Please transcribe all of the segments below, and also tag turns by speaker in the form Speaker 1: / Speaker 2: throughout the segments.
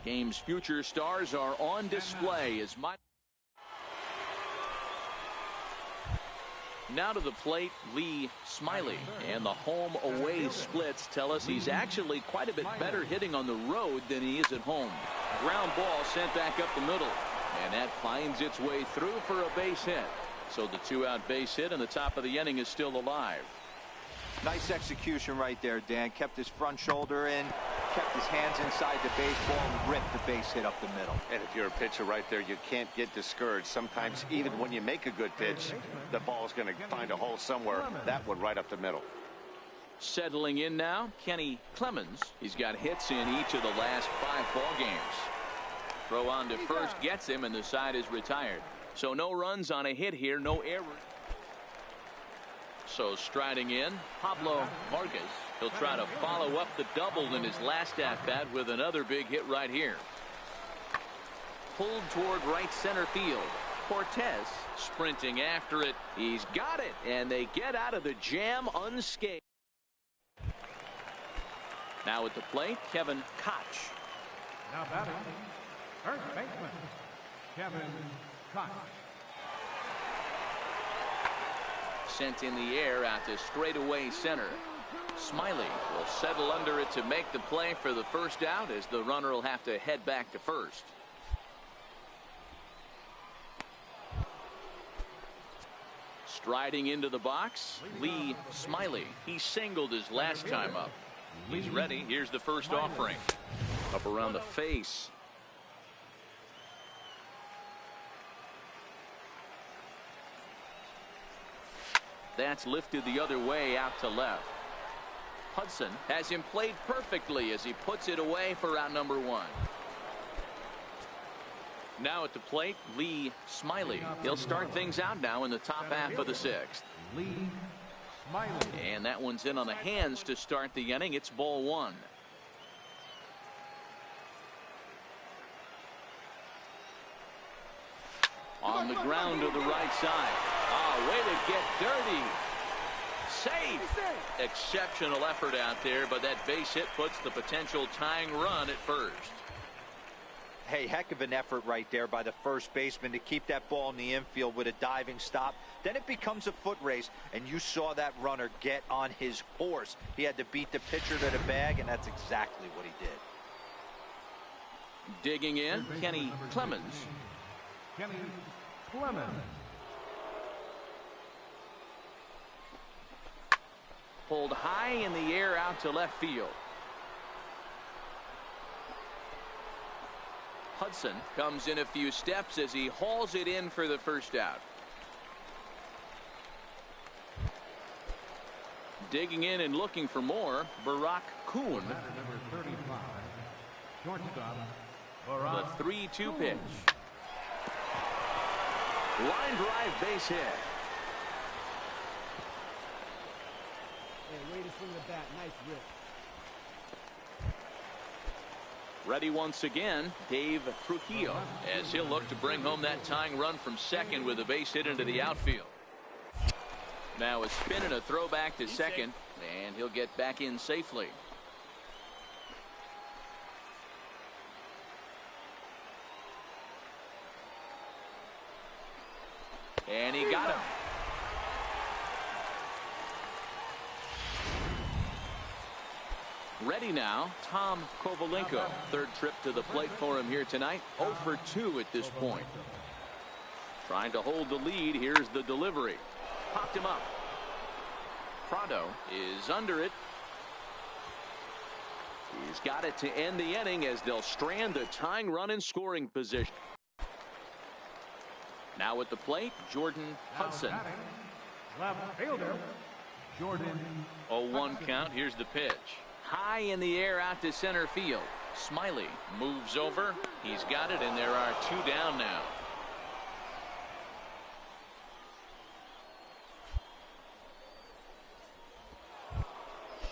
Speaker 1: Game's future stars are on display as now to the plate, Lee Smiley, and the home-away splits tell us he's actually quite a bit better hitting on the road than he is at home. Ground ball sent back up the middle, and that finds its way through for a base hit. So the two-out base hit and the top of the inning is still alive.
Speaker 2: Nice execution right there, Dan. Kept his front shoulder in, kept his hands inside the baseball, and ripped the base hit up the middle.
Speaker 3: And if you're a pitcher right there, you can't get discouraged. Sometimes even when you make a good pitch, the ball is going to find a hole somewhere. That one right up the middle.
Speaker 1: Settling in now, Kenny Clemens. He's got hits in each of the last 5 ball games. Throw on to first gets him, and the side is retired. So no runs on a hit here, no errors. So striding in, Pablo Vargas. He'll try to follow up the double in his last at-bat with another big hit right here. Pulled toward right center field. Cortez sprinting after it. He's got it, and they get out of the jam unscathed. Now at the plate, Kevin Koch.
Speaker 4: Now batting, first baseman, Kevin Koch.
Speaker 1: Sent in the air out to straightaway center. Smiley will settle under it to make the play for the first out, as the runner will have to head back to first. Striding into the box, Lee Smiley. He singled his last time up. He's ready. Here's the first offering. Up around the face. That's lifted the other way out to left. Hudson has him played perfectly as he puts it away for out number 1. Now at the plate, Lee Smiley. He'll start things out now in the top half of the 6th.
Speaker 4: Lee Smiley.
Speaker 1: And that one's in on the hands to start the inning. It's ball 1. On the ground to the right side. Oh, way to get dirty. Safe. Exceptional effort out there, but that base hit puts the potential tying run at first.
Speaker 2: Hey, heck of an effort right there by the first baseman to keep that ball in the infield with a diving stop. Then it becomes a foot race, and you saw that runner get on his horse. He had to beat the pitcher to the bag, and that's exactly what he did.
Speaker 1: Digging in, Kenny Clemens.
Speaker 4: Kenny Clemens.
Speaker 1: Pulled high in the air out to left field. Hudson comes in a few steps as he hauls it in for the first out. Digging in and looking for more, Barack Kuhn. The 3-2 pitch. Line drive base hit.
Speaker 5: Hey, way to swing the bat. Nice rip.
Speaker 1: Ready once again, Dave Trujillo, as he'll look to bring home that tying run from second with a base hit into the outfield. Now a spin and a throw back to second, and he'll get back in safely. And he got him. Ready now, Tom Kovalenko. Third trip to the plate for him here tonight. 0 for 2 at this point. Trying to hold the lead. Here's the delivery. Popped him up. Prado is under it. He's got it to end the inning as they'll strand the tying run in scoring position. Now at the plate, Jordan Hudson.
Speaker 4: Left fielder, Jordan.
Speaker 1: 0-1 count. Here's the pitch. High in the air out to center field. Smiley moves over. He's got it, and there are 2 down now.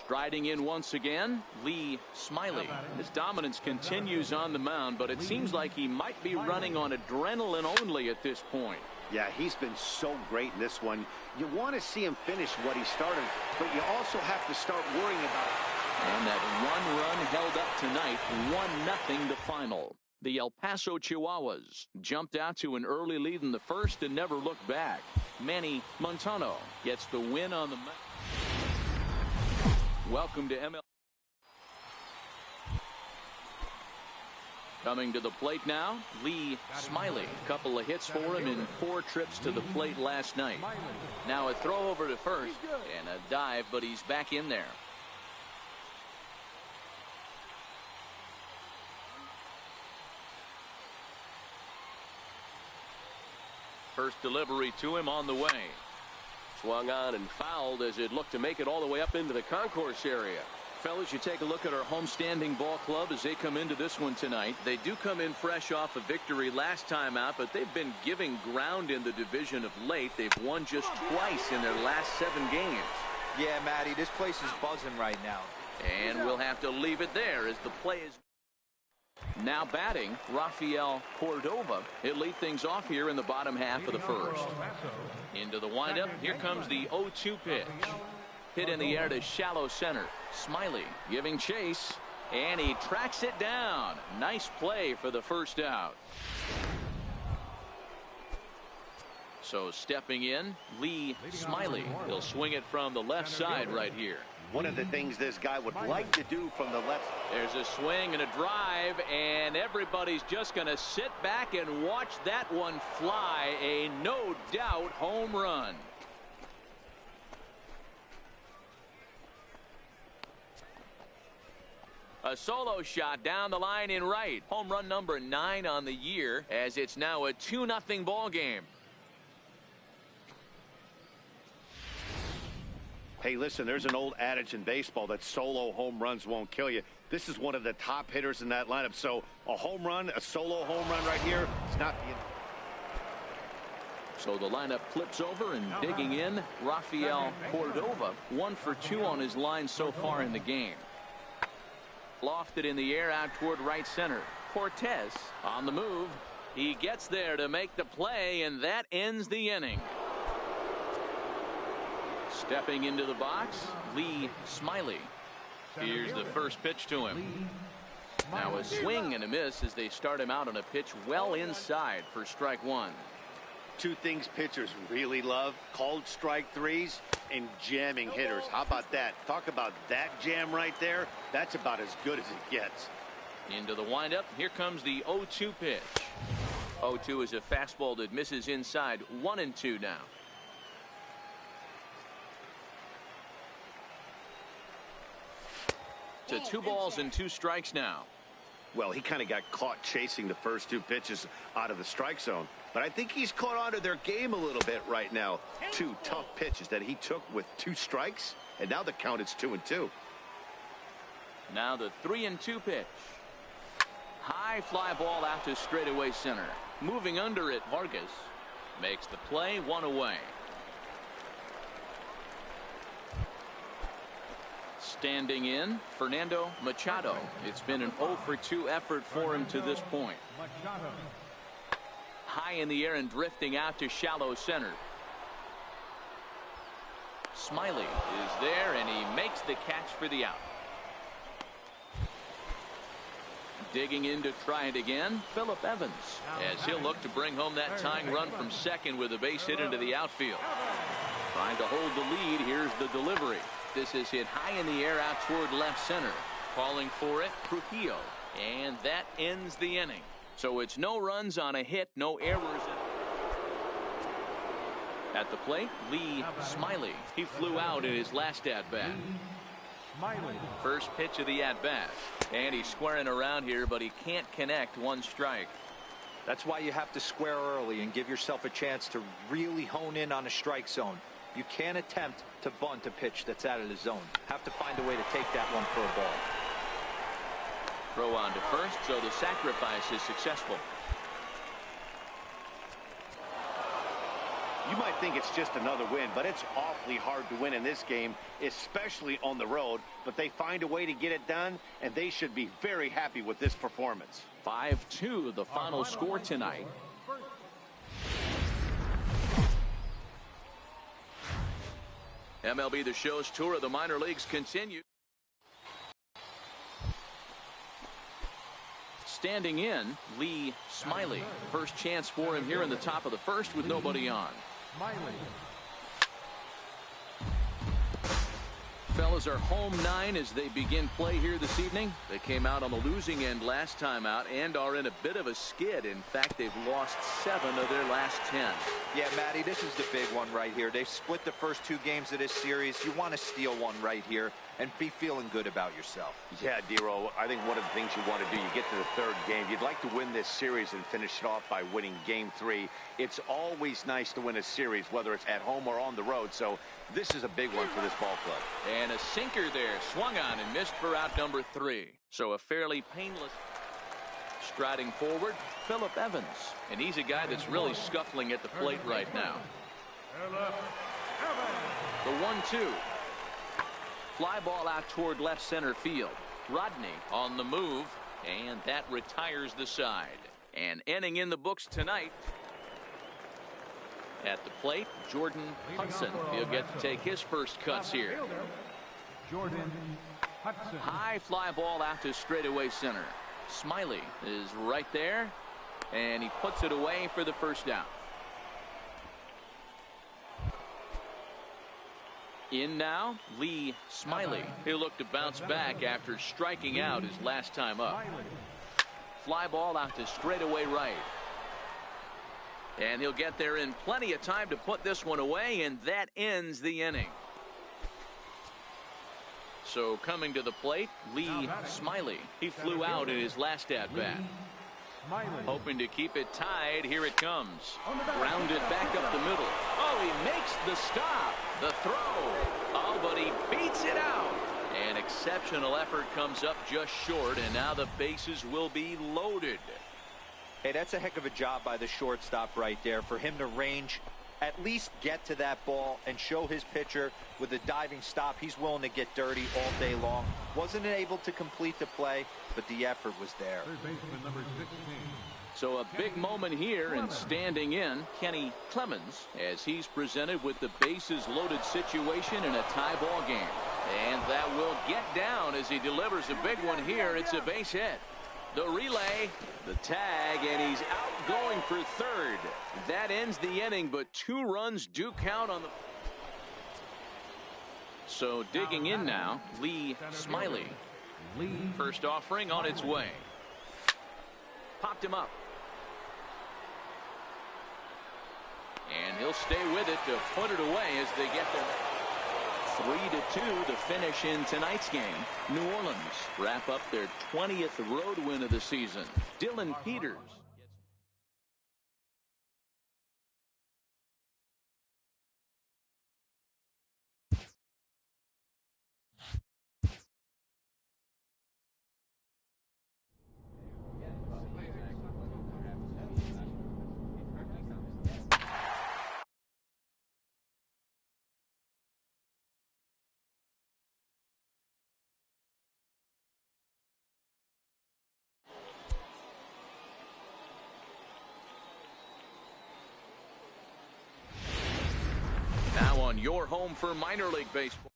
Speaker 1: Striding in once again, Lee Smiley. His dominance continues on the mound, but it seems like he might be running on adrenaline only at this point.
Speaker 3: Yeah, he's been so great in this one. You want to see him finish what he started, but you also have to start worrying about
Speaker 1: And that one run held up tonight, 1-0 the final. The El Paso Chihuahuas jumped out to an early lead in the first and never looked back. Manny Montano gets the win on the mound. Welcome to MLB. Coming to the plate now, Lee Smiley. Couple of hits for him in 4 trips to the plate last night. Now a throw over to first and a dive, but he's back in there. First delivery to him on the way. Swung on and fouled as it looked to make it all the way up into the concourse area. Fellas, you take a look at our homestanding ball club as they come into this one tonight. They do come in fresh off a victory last time out, but they've been giving ground in the division of late. They've won just twice in their last 7 games.
Speaker 2: Yeah, Matty, this place is buzzing right now.
Speaker 1: And we'll have to leave it there as the play is. Now batting, Rafael Cordova. He'll lead things off here in the bottom half of the first. Into the windup. Here comes the 0-2 pitch. Hit in the air to shallow center. Smiley giving chase, and he tracks it down. Nice play for the first out. So stepping in, Lee Smiley. He'll swing it from the left side right here.
Speaker 3: One of the things this guy would like to do from the left.
Speaker 1: There's a swing and a drive, and everybody's just going to sit back and watch that one fly. A no doubt home run. A solo shot down the line in right. Home run number 9 on the year, as it's now a 2-0 ball game.
Speaker 3: Hey, listen, there's an old adage in baseball that solo home runs won't kill you. This is one of the top hitters in that lineup. So a home run, a solo home run right here, it's not the.
Speaker 1: So the lineup flips over, and digging in, Rafael Cordova. 1 for 2 on his line so far in the game. Lofted in the air out toward right center. Cortez on the move. He gets there to make the play, and that ends the inning. Stepping into the box, Lee Smiley. Here's the first pitch to him. Now a swing and a miss as they start him out on a pitch well inside for strike 1.
Speaker 3: 2 things pitchers really love: called strike 3s and jamming hitters. How about that? Talk about that jam right there. That's about as good as it gets.
Speaker 1: Into the windup. Here comes the 0-2 pitch. 0-2 is a fastball that misses inside. 1-2 now. To 2 balls and 2 strikes now.
Speaker 3: Well, he kind of got caught chasing the first 2 pitches out of the strike zone. But I think he's caught on to their game a little bit right now. 2 tough pitches that he took with 2 strikes, and now the count is 2-2.
Speaker 1: Now the 3-2 pitch. High fly ball out to straightaway center. Moving under it, Vargas makes the play, 1 away. Standing in, Fernando Machado. It's been an 0 for 2 effort for him to this point. High in the air and drifting out to shallow center. Smiley is there, and he makes the catch for the out. Digging in to try it again, Phillip Evans, as he'll look to bring home that tying run from second with a base hit into the outfield. Trying to hold the lead. Here's the delivery. This is hit high in the air out toward left center. Calling for it, Trujillo. And that ends the inning. So it's no runs on a hit, no errors. At the plate, Lee Smiley. He flew out in his last at-bat. First pitch of the at-bat. And he's squaring around here, but he can't connect. 1 strike.
Speaker 2: That's why you have to square early and give yourself a chance to really hone in on a strike zone. You can't attempt to bunt a pitch that's out of the zone. Have to find a way to take that one for a ball.
Speaker 1: Throw on to first, so the sacrifice is successful.
Speaker 3: You might think it's just another win, but it's awfully hard to win in this game, especially on the road. But they find a way to get it done, and they should be very happy with this performance.
Speaker 1: 5-2, the final score tonight. MLB The Show's tour of the minor leagues continues. standing in, Lee Smiley. First chance for him here in the top of the first with nobody on.
Speaker 4: Smiley.
Speaker 1: Fellas are home 9 as they begin play here this evening. They came out on the losing end last time out and are in a bit of a skid. In fact, they've lost 7 of their last 10.
Speaker 2: Yeah, Matty, this is the big one right here. They've split the first 2 games of this series. You want to steal one right here and be feeling good about yourself.
Speaker 3: Yeah, Dero, I think one of the things you want to do, you get to the 3rd game, you'd like to win this series and finish it off by winning game 3. It's always nice to win a series, whether it's at home or on the road. So this is a big one for this ball club.
Speaker 1: And a sinker there, swung on and missed for out number 3. So a fairly painless. Striding forward, Phillip Evans. And he's a guy that's really scuffling at the plate right now. The 1-2. Fly ball out toward left center field. Rodney on the move, and that retires the side. And inning in the books tonight. At the plate, Jordan Hudson. He'll get to take his first cuts here.
Speaker 4: Jordan Hudson.
Speaker 1: High fly ball out to straightaway center. Smiley is right there, and he puts it away for the first down. In now, Lee Smiley. He'll look to bounce back after striking out his last time up. Fly ball out to straightaway right. And he'll get there in plenty of time to put this one away, and that ends the inning. So coming to the plate, Lee Smiley. He flew out in his last at-bat. Hoping to keep it tied. Here it comes. Grounded back up the middle. Oh, he makes the stop. The throw. Oh, but he beats it out. An exceptional effort comes up just short, and now the bases will be loaded.
Speaker 2: Hey, that's a heck of a job by the shortstop right there for him to range, at least get to that ball and show his pitcher with a diving stop. He's willing to get dirty all day long. Wasn't able to complete the play, but the effort was there.
Speaker 4: Third baseman number 16.
Speaker 1: So a big moment here, and standing in, Kenny Clemens, as he's presented with the bases loaded situation in a tie ball game. And that will get down as he delivers a big one here. It's a base hit. The relay, the tag, and he's out going for third. That ends the inning, but 2 runs do count on the. So digging in now, Lee Smiley. First offering on its way. Popped him up. And he'll stay with it to put it away as they get there. 3-2 to finish in tonight's game. New Orleans wrap up their 20th road win of the season. Dylan Peters. Now on your home for minor league baseball.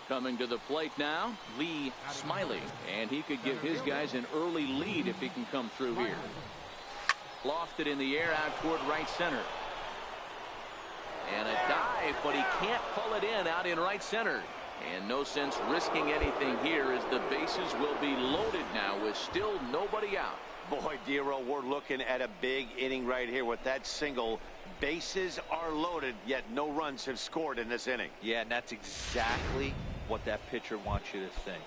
Speaker 1: Coming to the plate now, Lee Smiley. And he could give his guys an early lead if he can come through here. Lofted in the air out toward right center. And a dive, but he can't pull it in out in right center. And no sense risking anything here as the bases will be loaded now with still nobody out.
Speaker 3: Boy, Dero, we're looking at a big inning right here with that single. Bases are loaded, yet no runs have scored in this inning.
Speaker 2: Yeah, and that's exactly what that pitcher wants you to think.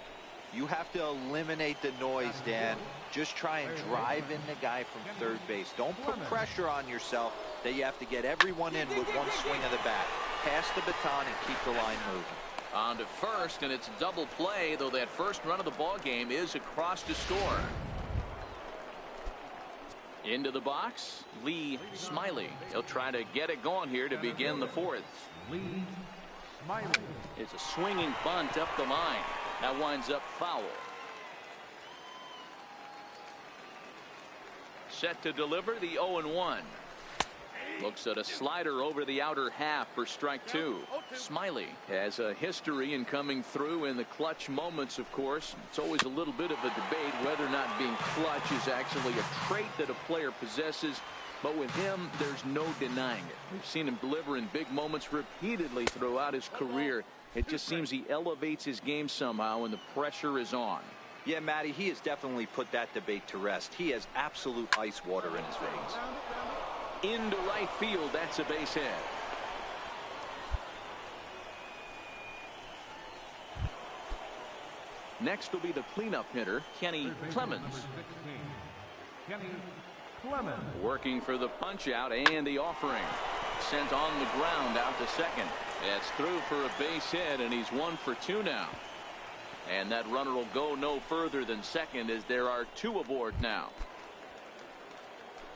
Speaker 2: You have to eliminate the noise, Dan. Just try and drive in the guy from third base. Don't put pressure on yourself that you have to get everyone in with one swing of the bat. Pass the baton and keep the line moving.
Speaker 1: On to first, and it's double play, though that first run of the ball game is across to score. Into the box, Lee Smiley. He'll try to get it going here to begin the 4th.
Speaker 4: Lee Smiley.
Speaker 1: It's a swinging bunt up the line. That winds up foul. Set to deliver the 0-1. Looks at a slider over the outer half for strike two. Smiley has a history in coming through in the clutch moments, of course. It's always a little bit of a debate whether or not being clutch is actually a trait that a player possesses. But with him, there's no denying it. We've seen him deliver in big moments repeatedly throughout his career. It just seems he elevates his game somehow when the pressure is on.
Speaker 2: Yeah, Matty, he has definitely put that debate to rest. He has absolute ice water in his veins.
Speaker 1: Into right field, that's a base hit. Next will be the cleanup hitter, Kenny Clemens.
Speaker 4: Kenny Clemens.
Speaker 1: Working for the punch out and the offering. Sent on the ground out to second. It's through for a base hit, and he's 1 for 2 now. And that runner will go no further than second as there are 2 aboard now.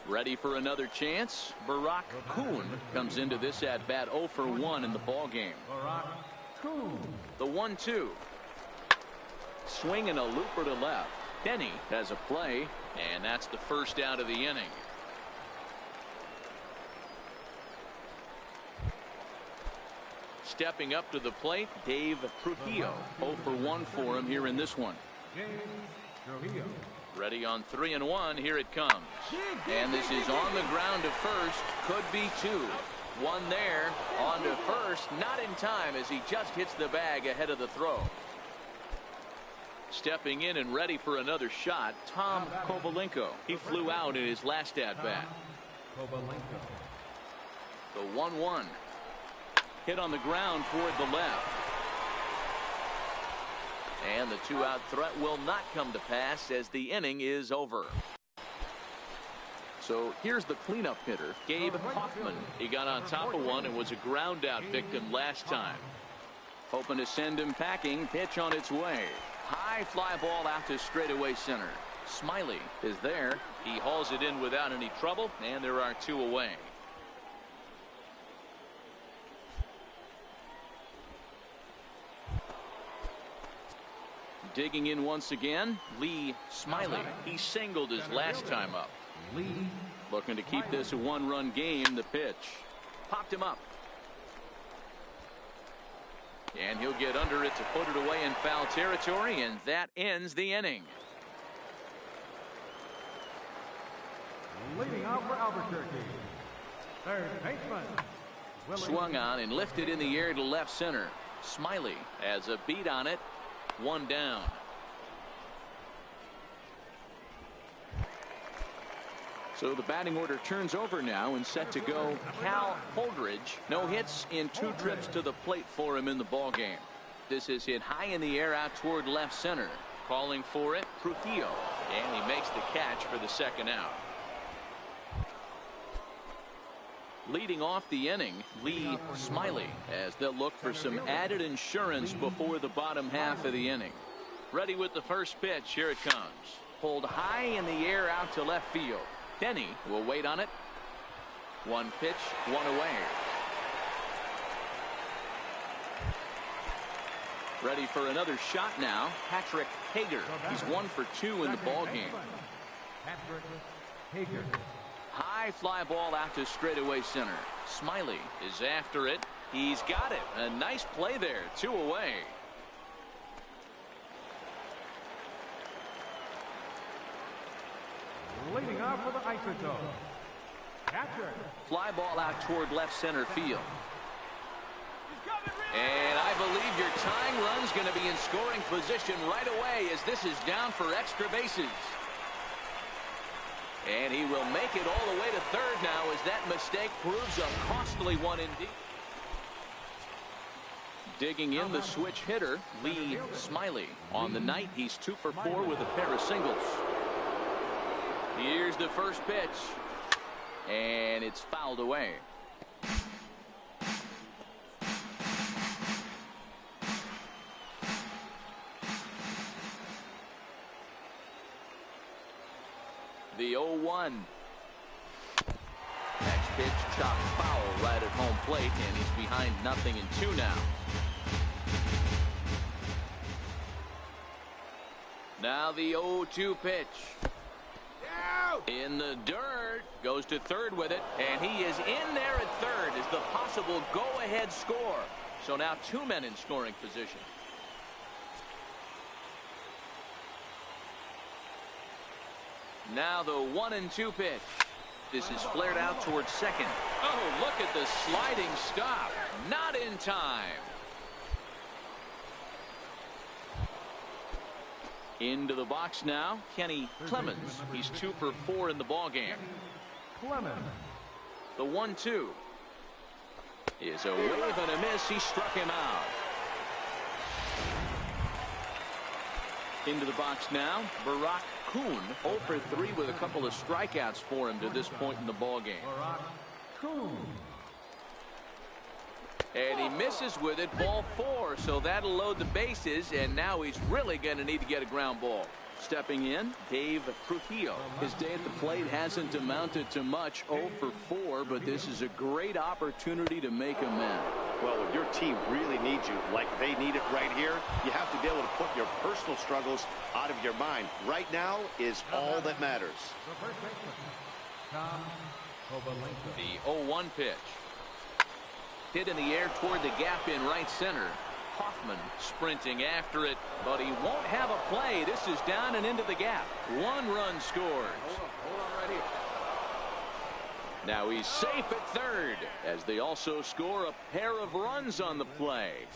Speaker 1: Ready for another chance? Barack Kuhn comes into this at bat 0 for 1 in the ball game.
Speaker 4: Barack Kuhn.
Speaker 1: The 1-2. Swing and a looper to left. Denny has a play, and that's the first out of the inning. Stepping up to the plate, Dave Trujillo. 0 for 1 for him here in this one.
Speaker 4: Dave Trujillo.
Speaker 1: Ready on 3-1. Here it comes. And this is on the ground to first. Could be 2. 1 there. On to first. Not in time as he just hits the bag ahead of the throw. Stepping in and ready for another shot, Tom Kovalenko. He flew out in his last at-bat. The 1-1. Hit on the ground toward the left. And the 2-out threat will not come to pass as the inning is over. So here's the cleanup hitter, Gabe Hoffman. He got on top of one and was a ground out victim last time. Hoping to send him packing. Pitch on its way. High fly ball out to straightaway center. Smiley is there. He hauls it in without any trouble, and there are 2 away. Digging in once again, Lee Smiley. He singled his last time up. Looking to keep this a 1-run game. The pitch popped him up. And he'll get under it to put it away in foul territory, and that ends the inning.
Speaker 4: Leading off for Albuquerque, third baseman.
Speaker 1: Swung on and lifted in the air to left center. Smiley has a beat on it. 1 down. So the batting order turns over now and set to go. Cal Holdridge. No hits in 2 trips to the plate for him in the ball game. This is hit high in the air out toward left center. Calling for it, Trujillo. And he makes the catch for the second out. Leading off the inning, Lee Smiley, as they'll look for some added insurance before the bottom half of the inning. Ready with the first pitch. Here it comes. Pulled high in the air out to left field. Denny will wait on it. 1 pitch, 1 away. Ready for another shot now. Patrick Hager. He's 1 for 2 in the ball game.
Speaker 4: Patrick Hager.
Speaker 1: High fly ball out to straightaway center. Smiley is after it. He's got it. A nice play there. 2 away.
Speaker 4: Leading off for the Isotope, Patrick.
Speaker 1: Fly ball out toward left center field. And I believe your tying run's going to be in scoring position right away as this is down for extra bases. And he will make it all the way to third now as that mistake proves a costly one indeed. Digging in the switch hitter, Lee Smiley. On the night, he's 2 for 4 with a pair of singles. Here's the first pitch. And it's fouled away. The 0-1. Next pitch chopped foul right at home plate, and he's behind 0-2 now. Now the 0-2 pitch. In the dirt, goes to third with it, and he is in there at third as the possible go-ahead score. So now 2 men in scoring position. Now the 1-2 pitch. This is flared out towards second. Oh, look at the sliding stop. Not in time. Into the box now, Kenny Clemens. He's 2 for 4 in the ballgame.
Speaker 4: Clemens.
Speaker 1: The 1-2 is a wave and a miss. He struck him out. Into the box now, Barack Kuhn, 0 for 3 with a couple of strikeouts for him to this point in the ballgame.
Speaker 4: Barack Kuhn.
Speaker 1: And he misses with it, ball 4, so that'll load the bases, and now he's really going to need to get a ground ball. Stepping in, Dave Trujillo. His day at the plate hasn't amounted to much, 0 for 4, but this is a great opportunity to make amends.
Speaker 3: Well, when your team really needs you, like they need it right here, you have to be able to put your personal struggles out of your mind. Right now is all that matters.
Speaker 4: The first baseman, Tom Kovalenko.
Speaker 1: The 0-1 pitch. Hit in the air toward the gap in right center. Hoffman sprinting after it, but he won't have a play. This is down and into the gap. 1 run scores.
Speaker 3: Hold on right here.
Speaker 1: Now he's safe at third as they also score a pair of runs on the play.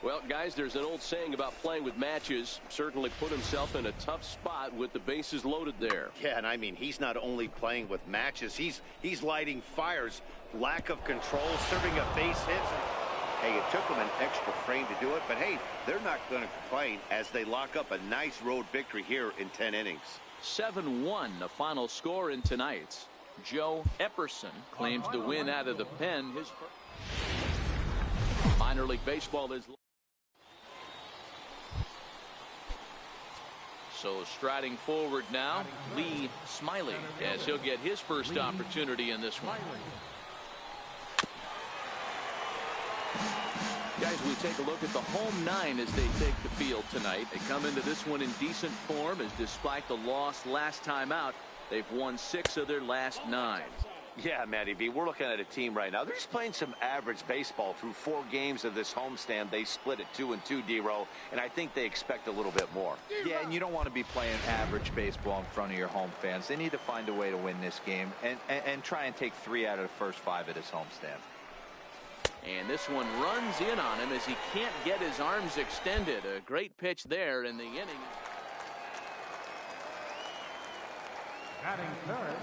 Speaker 1: Well, guys, there's an old saying about playing with matches. Certainly put himself in a tough spot with the bases loaded there.
Speaker 3: Yeah, and I mean, he's not only playing with matches, he's lighting fires. Lack of control, serving a base hit. Hey, it took them an extra frame to do it, but hey, they're not going to complain as they lock up a nice road victory here in 10 innings.
Speaker 1: 7-1, the final score in tonight's. Joe Epperson claims the win out of the pen. His minor league baseball is. So striding forward now, Lee Smiley, as he'll get his first opportunity in this one. Guys, we take a look at the home 9 as they take the field tonight. They come into this one in decent form, as despite the loss last time out, they've won 6 of their last 9.
Speaker 6: Yeah, Matty B, we're looking at a team right now. They're just playing some average baseball through 4 games of this homestand. They split at 2-2, D-Row, and I think they expect a little bit more.
Speaker 2: Yeah, and you don't want to be playing average baseball in front of your home fans. They need to find a way to win this game and try and take 3 out of the first 5 of this homestand.
Speaker 1: And this one runs in on him as he can't get his arms extended. A great pitch there in the inning.
Speaker 4: Batting third.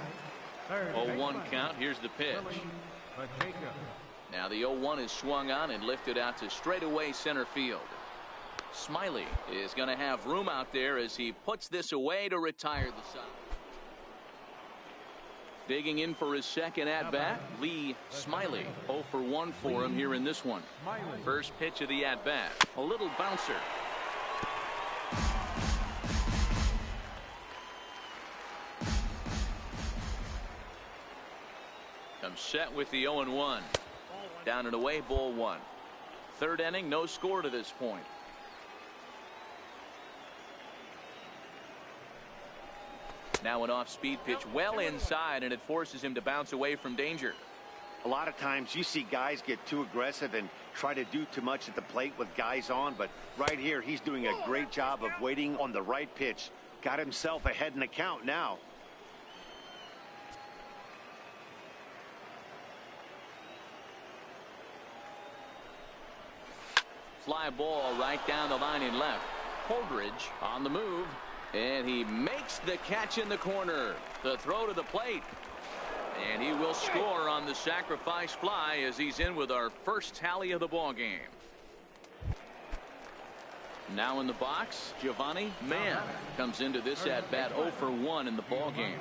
Speaker 1: 0-1 count. Here's the pitch. Now the 0-1 is swung on and lifted out to straightaway center field. Smiley is going to have room out there as he puts this away to retire the side. Digging in for his second at-bat, Lee Smiley. 0 for 1 for him here in this one. First pitch of the at-bat. A little bouncer. Comes set with the 0-1. Down and away, ball 1. Third inning, no score to this point. Now an off-speed pitch well inside, and it forces him to bounce away from danger.
Speaker 3: A lot of times you see guys get too aggressive and try to do too much at the plate with guys on, but right here he's doing a great job of waiting on the right pitch. Got himself ahead in the count now.
Speaker 1: Fly ball right down the line in left. Holdridge on the move. And he makes the catch in the corner. The throw to the plate. And he will score on the sacrifice fly as he's in with our first tally of the ball game. Now in the box, Giovanni Mann comes into this at bat 0 for 1 in the ball game.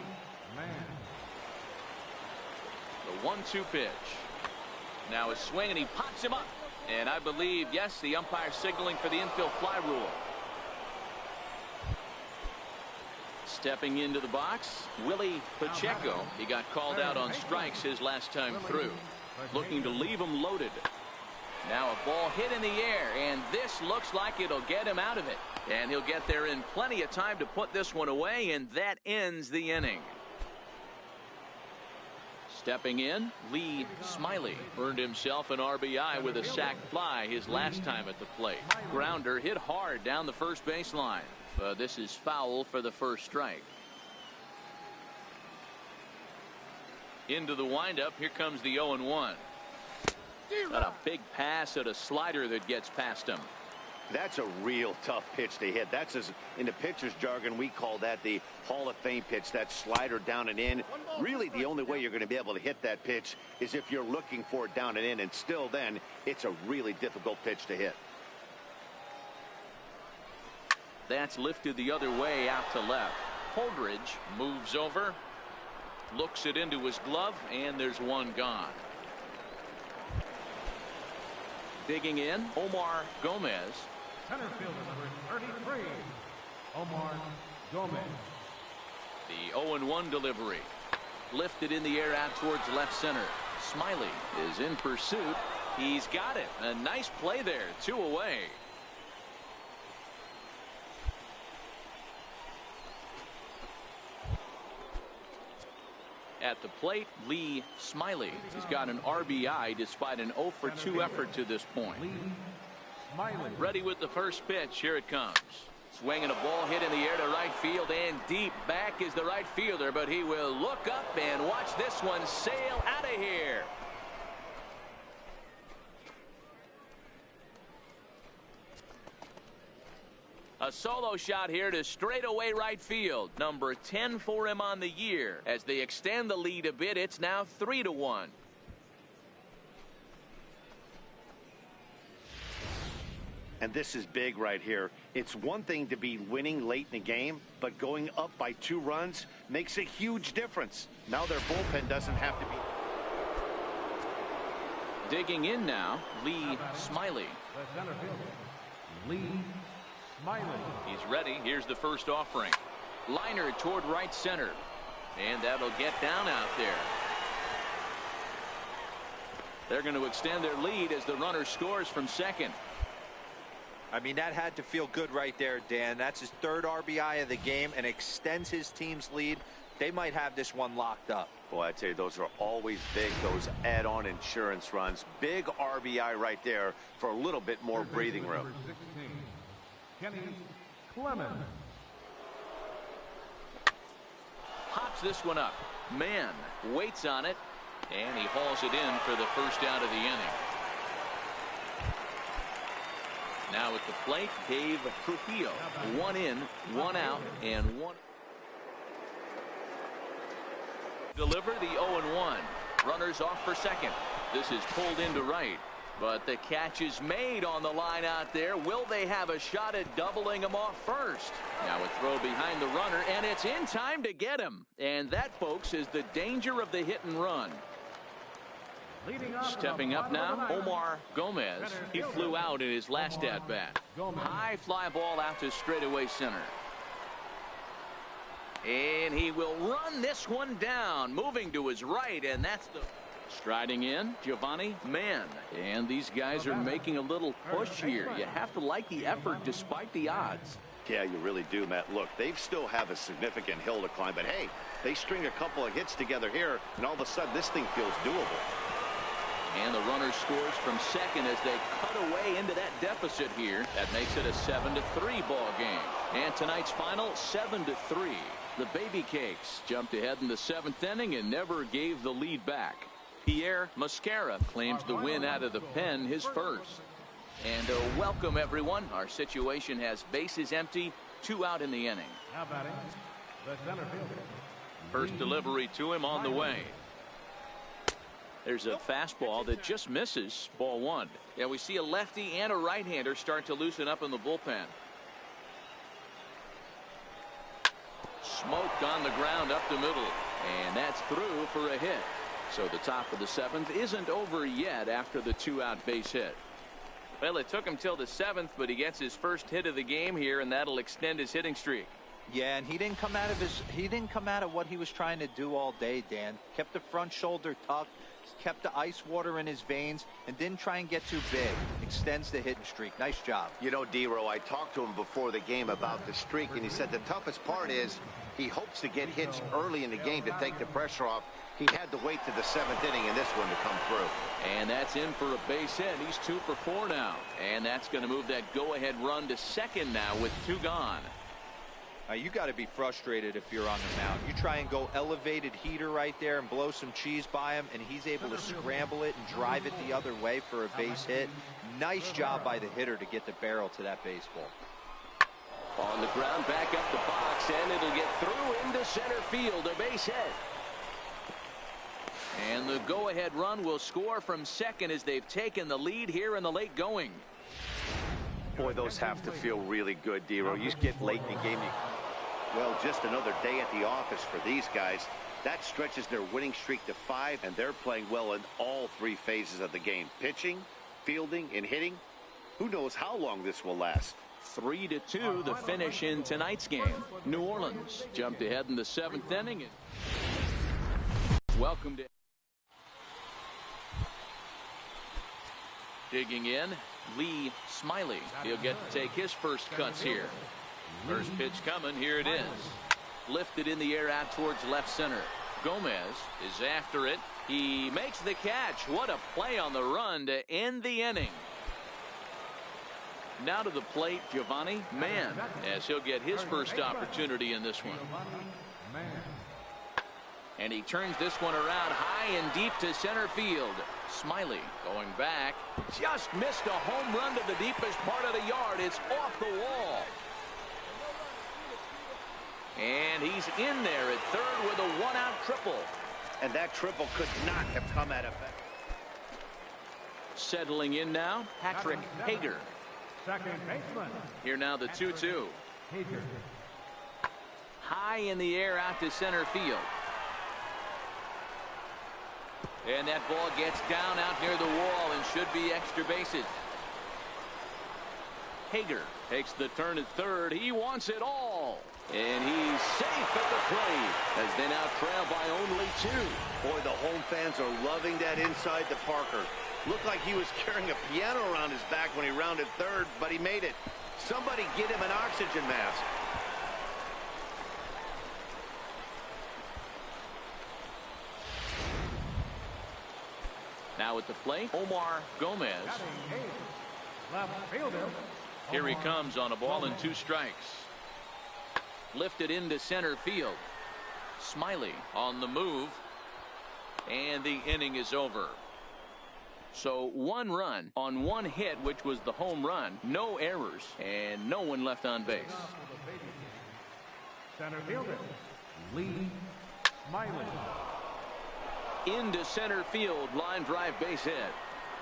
Speaker 1: The 1-2 pitch. Now a swing, and he pops him up. And I believe, yes, the umpire signaling for the infield fly rule. Stepping into the box, Willie Pacheco. He got called out on strikes his last time through. Looking to leave him loaded. Now a ball hit in the air, and this looks like it'll get him out of it. And he'll get there in plenty of time to put this one away, and that ends the inning. Stepping in, Lee Smiley earned himself an RBI with a sac fly his last time at the plate. Grounder hit hard down the first baseline. This is foul for the first strike. Into the windup. Here comes the 0-1. Got a big pass at a slider that gets past him.
Speaker 3: That's a real tough pitch to hit. That's, as in the pitcher's jargon, we call that the Hall of Fame pitch. That slider down and in. Really, the only way you're going to be able to hit that pitch is if you're looking for it down and in, and still then it's a really difficult pitch to hit.
Speaker 1: That's lifted the other way out to left. Holdridge moves over, looks it into his glove, and there's one gone. Digging in, Omar Gomez.
Speaker 4: Center fielder number 33, Omar Gomez.
Speaker 1: The 0-1 delivery. Lifted in the air out towards left center. Smiley is in pursuit. He's got it. A nice play there. 2 away. At the plate, Lee Smiley. He's got an RBI despite an 0-for-2 effort to this point. Ready with the first pitch. Here it comes. Swinging a ball hit in the air to right field, and deep back is the right fielder, but he will look up and watch this one sail out of here. A solo shot here to straightaway right field. Number 10 for him on the year. As they extend the lead a bit, it's now 3-1.
Speaker 3: And this is big right here. It's one thing to be winning late in the game, but going up by 2 runs makes a huge difference. Now their bullpen doesn't have to be.
Speaker 1: Digging in now, Lee Smiley.
Speaker 4: The center fielder, Lee Smiley.
Speaker 1: He's ready. Here's the first offering. Liner toward right center. And that'll get down out there. They're going to extend their lead as the runner scores from second.
Speaker 2: I mean, that had to feel good right there, Dan. That's his 3rd RBI of the game and extends his team's lead. They might have this one locked up.
Speaker 6: Boy, I tell you, those are always big, those add-on insurance runs. Big RBI right there for a little bit more breathing room.
Speaker 4: Number 16, Kenny Clemens.
Speaker 1: Pops this one up. Man waits on it, and he hauls it in for the first out of the inning. Now at the plate, Dave Trujillo. 1 in, 1 out, and 1. Deliver the 0-1. Runners off for second. This is pulled into right. But the catch is made on the line out there. Will they have a shot at doubling him off first? Now a throw behind the runner, and it's in time to get him. And that, folks, is the danger of the hit and run. Stepping up now, Omar Gomez. He flew out in his last at-bat. High fly ball out to straightaway center. And he will run this one down, moving to his right, and that's the... Striding in, Giovanni Mann. And these guys are making a little push here. You have to like the effort despite the odds.
Speaker 3: Yeah, you really do, Matt. Look, they still have a significant hill to climb, but hey, they string a couple of hits together here, and all of a sudden this thing feels doable.
Speaker 1: And the runner scores from second as they cut away into that deficit here. That makes it a 7-3 ball game. And tonight's final, 7-3. The Baby Cakes jumped ahead in the 7th inning and never gave the lead back. Pierre Mascara claims the win out of the pen, his first. And welcome, everyone. Our situation has bases empty, 2 out in the inning.
Speaker 4: Now batting, the center fielder.
Speaker 1: First delivery to him on the way. There's a fastball that just misses. Ball 1. Yeah, we see a lefty and a right-hander start to loosen up in the bullpen. Smoked on the ground up the middle. And that's through for a hit. So the top of the 7th isn't over yet after the 2-out base hit. Well, it took him till the 7th, but he gets his first hit of the game here, and that'll extend his hitting streak.
Speaker 2: Yeah, and he didn't come out of what he was trying to do all day, Dan. Kept the front shoulder tucked, kept the ice water in his veins, and didn't try and get too big. Extends the hitting streak. Nice job.
Speaker 3: You know, D-Row, I talked to him before the game about the streak, and he said the toughest part is He hopes to get hits early in the game to take the pressure off. He had to wait to the 7th inning in this one to come through.
Speaker 1: And that's in for a base hit. He's 2 for 4 now. And that's going to move that go-ahead run to second now with 2 gone.
Speaker 2: You got to be frustrated if you're on the mound. You try and go elevated heater right there and blow some cheese by him, and he's able to scramble it and drive it the other way for a base hit. Nice job by the hitter to get the barrel to that baseball.
Speaker 1: On the ground, back up the box, and it'll get through into center field, a base hit. And the go-ahead run will score from second as they've taken the lead here in the late going.
Speaker 6: Boy, those have to feel really good, Dero. You get late in the game.
Speaker 3: Well, just another day at the office for these guys. That stretches their winning streak to 5, and they're playing well in all 3 phases of the game. Pitching, fielding, and hitting. Who knows how long this will last?
Speaker 1: 3-2 the finish in tonight's game. New Orleans jumped ahead in the 7th inning. Welcome to digging in, Lee Smiley. He'll get to take his first cuts here. First pitch coming. Here it is. Lifted in the air out towards left center. Gomez is after it. He makes the catch. What a play on the run to end the inning. Now to the plate, Giovanni Mann, as he'll get his first opportunity in this one. And he turns this one around high and deep to center field. Smiley going back. Just missed a home run to the deepest part of the yard. It's off the wall. And he's in there at third with a 1-out triple.
Speaker 3: And that triple could not have come at effect.
Speaker 1: Settling in now, Patrick Hager.
Speaker 4: Second baseman.
Speaker 1: Here now the 2-2.
Speaker 4: Hager.
Speaker 1: High in the air out to center field. And that ball gets down out near the wall and should be extra bases. Hager takes the turn at third. He wants it all. And he's safe at the plate as they now trail by only 2.
Speaker 3: Boy, the home fans are loving that inside to Parker. Looked like he was carrying a piano around his back when he rounded third, but he made it. Somebody get him an oxygen mask.
Speaker 1: Now at the plate, Omar Gomez.
Speaker 4: Left fielder.
Speaker 1: Here he comes on a ball and 2 strikes. Lifted into center field. Smiley on the move. And the inning is over. So 1 run on 1 hit, which was the home run. No errors and no one left on base.
Speaker 4: Center fielder. Lee Smiley.
Speaker 1: Into center field, line drive base hit.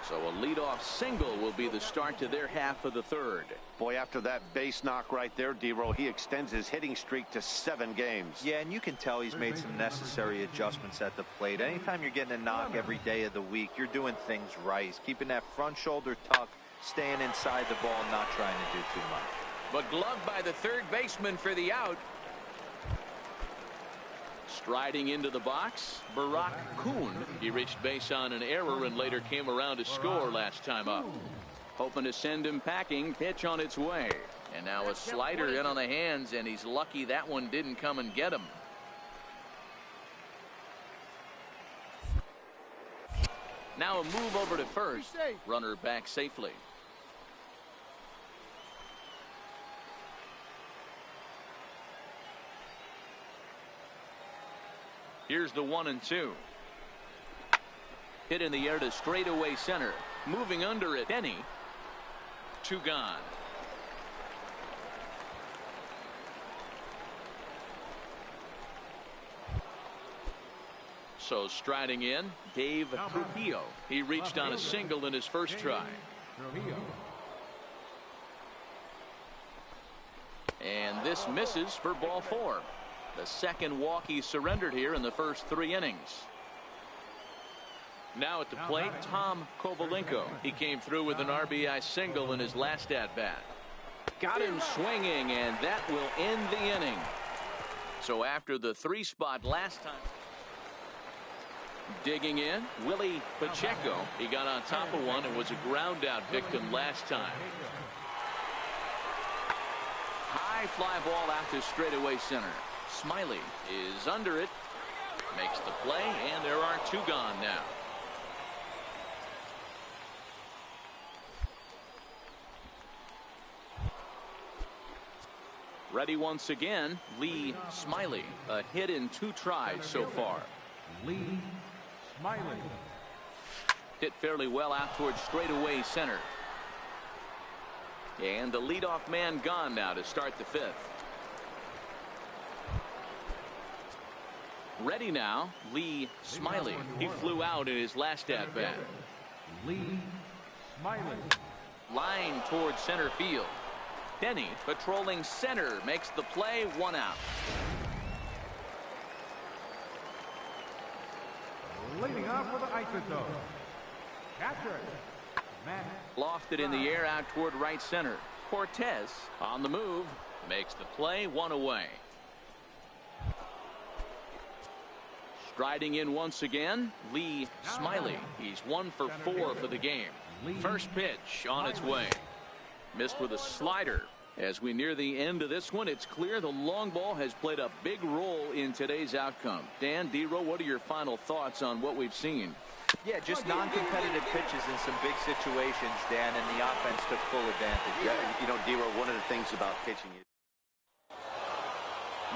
Speaker 1: So a leadoff single will be the start to their half of the third.
Speaker 3: Boy, after that base knock right there, Dero, he extends his hitting streak to 7 games.
Speaker 2: Yeah, and you can tell he's made some necessary adjustments at the plate. Anytime you're getting a knock every day of the week, you're doing things right. He's keeping that front shoulder tucked, staying inside the ball, not trying to do too much.
Speaker 1: But gloved by the third baseman for the out. Striding into the box, Barack Kuhn. He reached base on an error and later came around to score last time up. Hoping to send him packing. Pitch on its way. And now a slider in on the hands, and he's lucky that one didn't come and get him. Now a move over to first. Runner back safely. Here's the 1-2. Hit in the air to straightaway center. Moving under it, Benny. 2 gone. So striding in, Dave Trujillo. He reached on a single in his first try. And this misses for ball 4. The second walk he surrendered here in the first 3 innings. Now at the plate, Tom Kovalenko. He came through with an RBI single in his last at-bat. Got him swinging, and that will end the inning. So after the 3 spot last time. Digging in, Willie Pacheco. He got on top of one and was a ground out victim last time. High fly ball out to straightaway center. Smiley is under it. Makes the play, and there are 2 gone now. Ready once again, Lee Smiley. A hit in 2 tries so far.
Speaker 4: Lee Smiley.
Speaker 1: Hit fairly well out towards straightaway center. And the leadoff man gone now to start the 5th. Ready now, Lee Smiley. He flew out in his last at bat.
Speaker 4: Lee Smiley.
Speaker 1: Line towards center field. Denny patrolling center makes the play, 1 out.
Speaker 4: Leading off for the Isotope. Catcher. Matt.
Speaker 1: Lofted in the air out toward right center. Cortez on the move. Makes the play, 1 away. Striding in once again, Lee Smiley. He's 1 for 4 for the game. First pitch on its way. Missed with a slider. As we near the end of this one, it's clear the long ball has played a big role in today's outcome. Dan, D-Row, what are your final thoughts on what we've seen?
Speaker 2: Yeah, just non-competitive pitches in some big situations, Dan, and the offense took full advantage.
Speaker 3: Yeah, you know, D-Row, one of the things about pitching is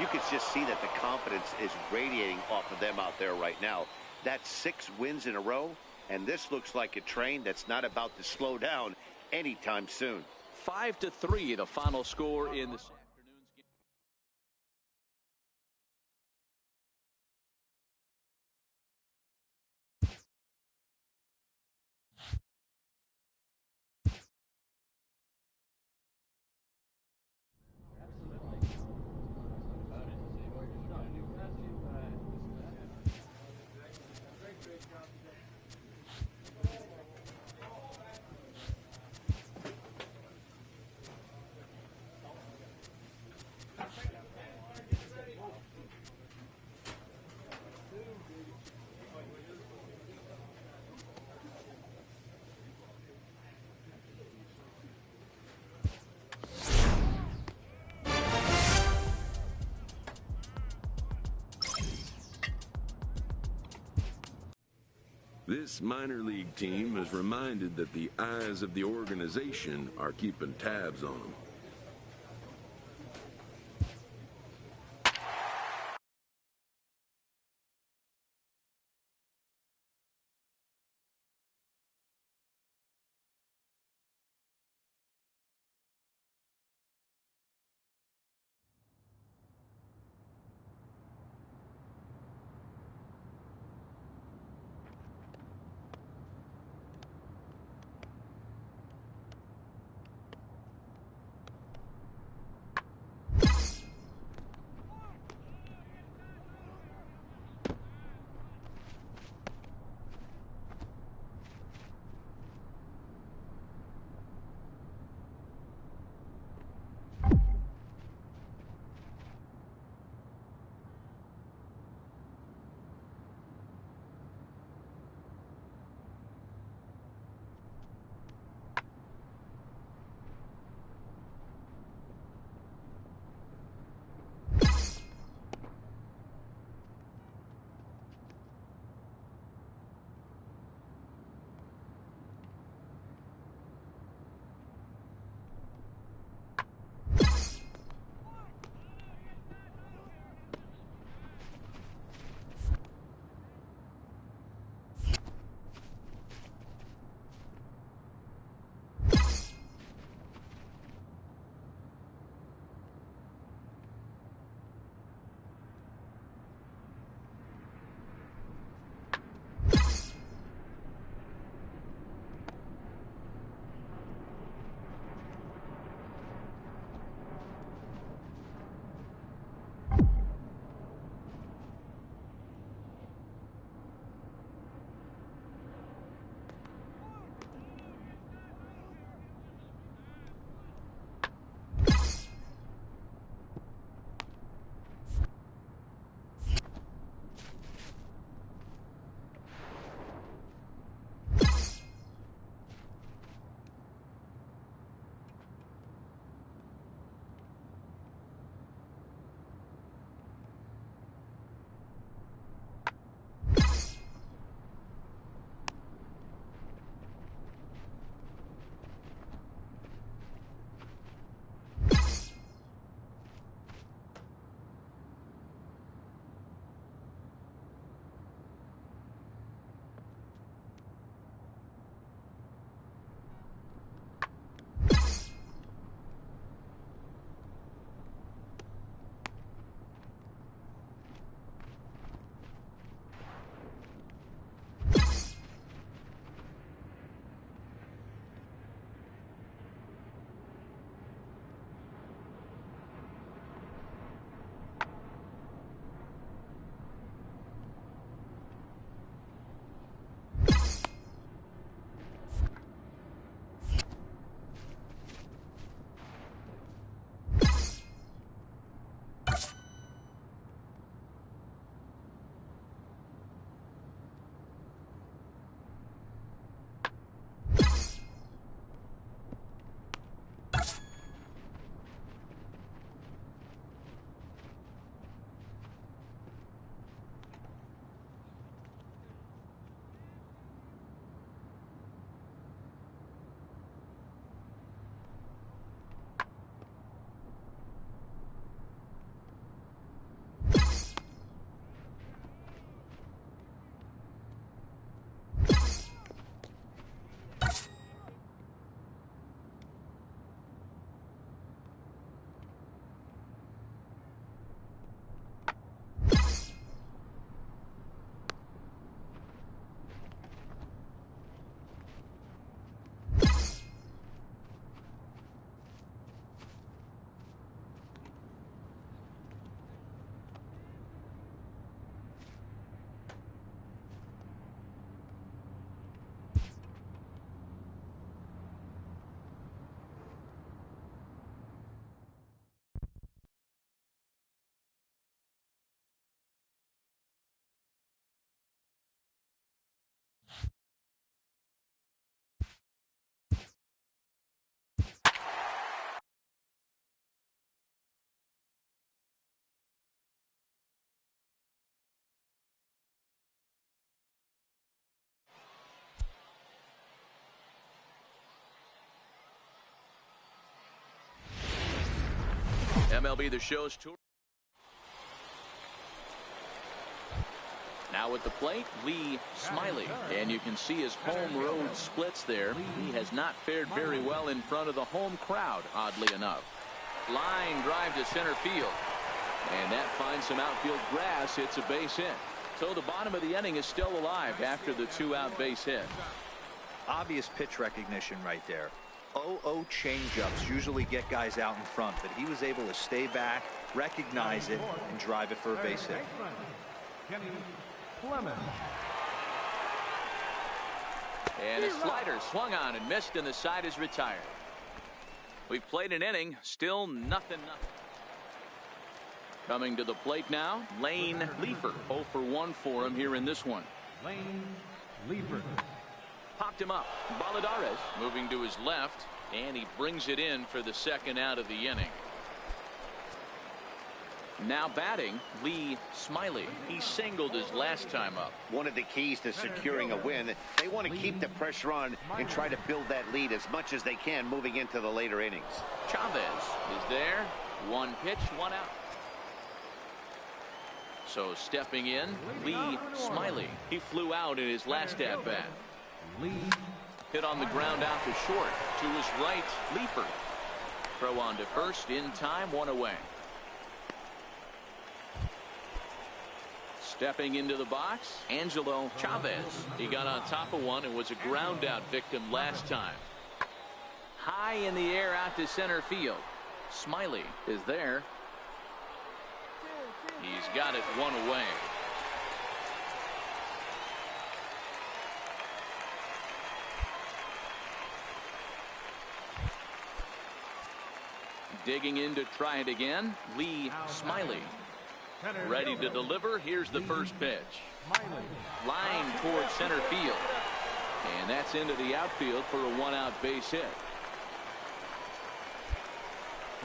Speaker 3: you could just see that the confidence is radiating off of them out there right now. That's 6 wins in a row, and this looks like a train that's not about to slow down anytime soon.
Speaker 1: 5-3, the final score in this afternoon's game.
Speaker 7: This minor league team is reminded that the eyes of the organization are keeping tabs on them.
Speaker 1: MLB The Show's tour. Now at the plate, Lee Smiley. And you can see his home road splits there. He has not fared very well in front of the home crowd, oddly enough. Line drive to center field. And that finds some outfield grass. It's a base hit. So the bottom of the inning is still alive after the 2-out base hit.
Speaker 2: Obvious pitch recognition right there. 0-0 changeups usually get guys out in front, but he was able to stay back, recognize it, and drive it for a base hit.
Speaker 1: And a slider swung on and missed, and the side is retired. We've played an inning, still nothing. Coming to the plate now, Lane Leifer. 0 for 1 for him here in this one.
Speaker 4: Lane Leifer.
Speaker 1: Popped him up. Baladares moving to his left, and he brings it in for the second out of the inning. Now batting, Lee Smiley. He singled his last time up.
Speaker 3: One of the keys to securing a win, they want to keep the pressure on and try to build that lead as much as they can moving into the later innings.
Speaker 1: Chavez is there. 1 pitch, 1 out. So stepping in, Lee Smiley. He flew out in his last at-bat. Hit on the ground out to short. To his right, Leifer. Throw on to first in time, 1 away. Stepping into the box, Angelo Chavez. He got on top of one and was a ground out victim last time. High in the air out to center field. Smiley is there. He's got it 1 away. Digging in to try it again, Lee Smiley. Ready to deliver. Here's the first pitch. Line towards center field. And that's into the outfield for a 1-out base hit.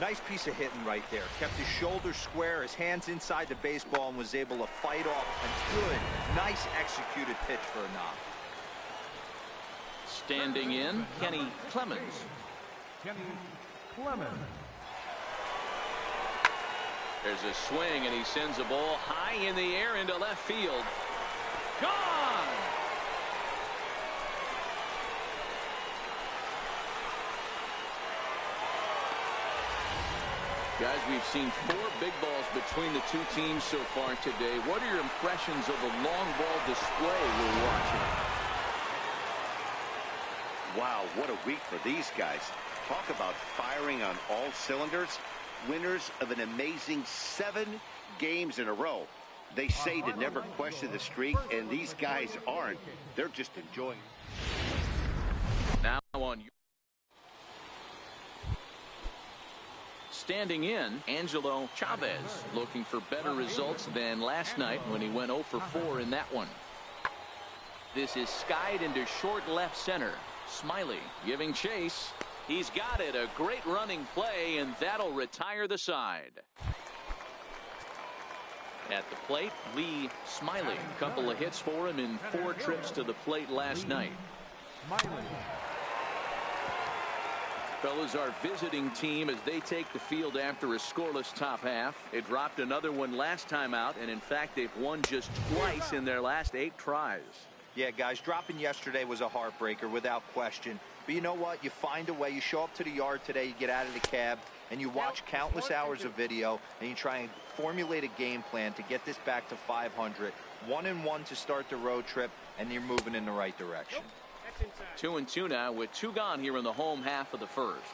Speaker 2: Nice piece of hitting right there. Kept his shoulders square, his hands inside the baseball, and was able to fight off a good, nice executed pitch for a knock.
Speaker 1: Standing in, Kenny Clemens. There's a swing, and he sends a ball high in the air into left field. Gone! Guys, we've seen 4 big balls between the two teams so far today. What are your impressions of the long ball display we're watching?
Speaker 3: Wow, what a week for these guys. Talk about firing on all cylinders. Winners of an amazing 7 games in a row. They say to never question the streak, and these guys aren't. They're just enjoying it.
Speaker 1: Now on standing in, Angelo Chavez, looking for better results than last night when he went 0 for 4 in that one. This is skied into short left center. Smiley giving chase. He's got it. A great running play, and that'll retire the side. At the plate, Lee Smiley. A couple of hits for him in 4 trips to the plate last night. Fellas, our visiting team, as they take the field after a scoreless top half. They dropped another one last time out, and in fact, they've won just twice in their last 8 tries.
Speaker 2: Yeah, guys, dropping yesterday was a heartbreaker without question. But you know what? You find a way. You show up to the yard today, you get out of the cab, and you watch countless hours of video, and you try and formulate a game plan to get this back to 500. 1-1 to start the road trip, and you're moving in the right direction.
Speaker 1: 2-2 now with 2 gone here in the home half of the first.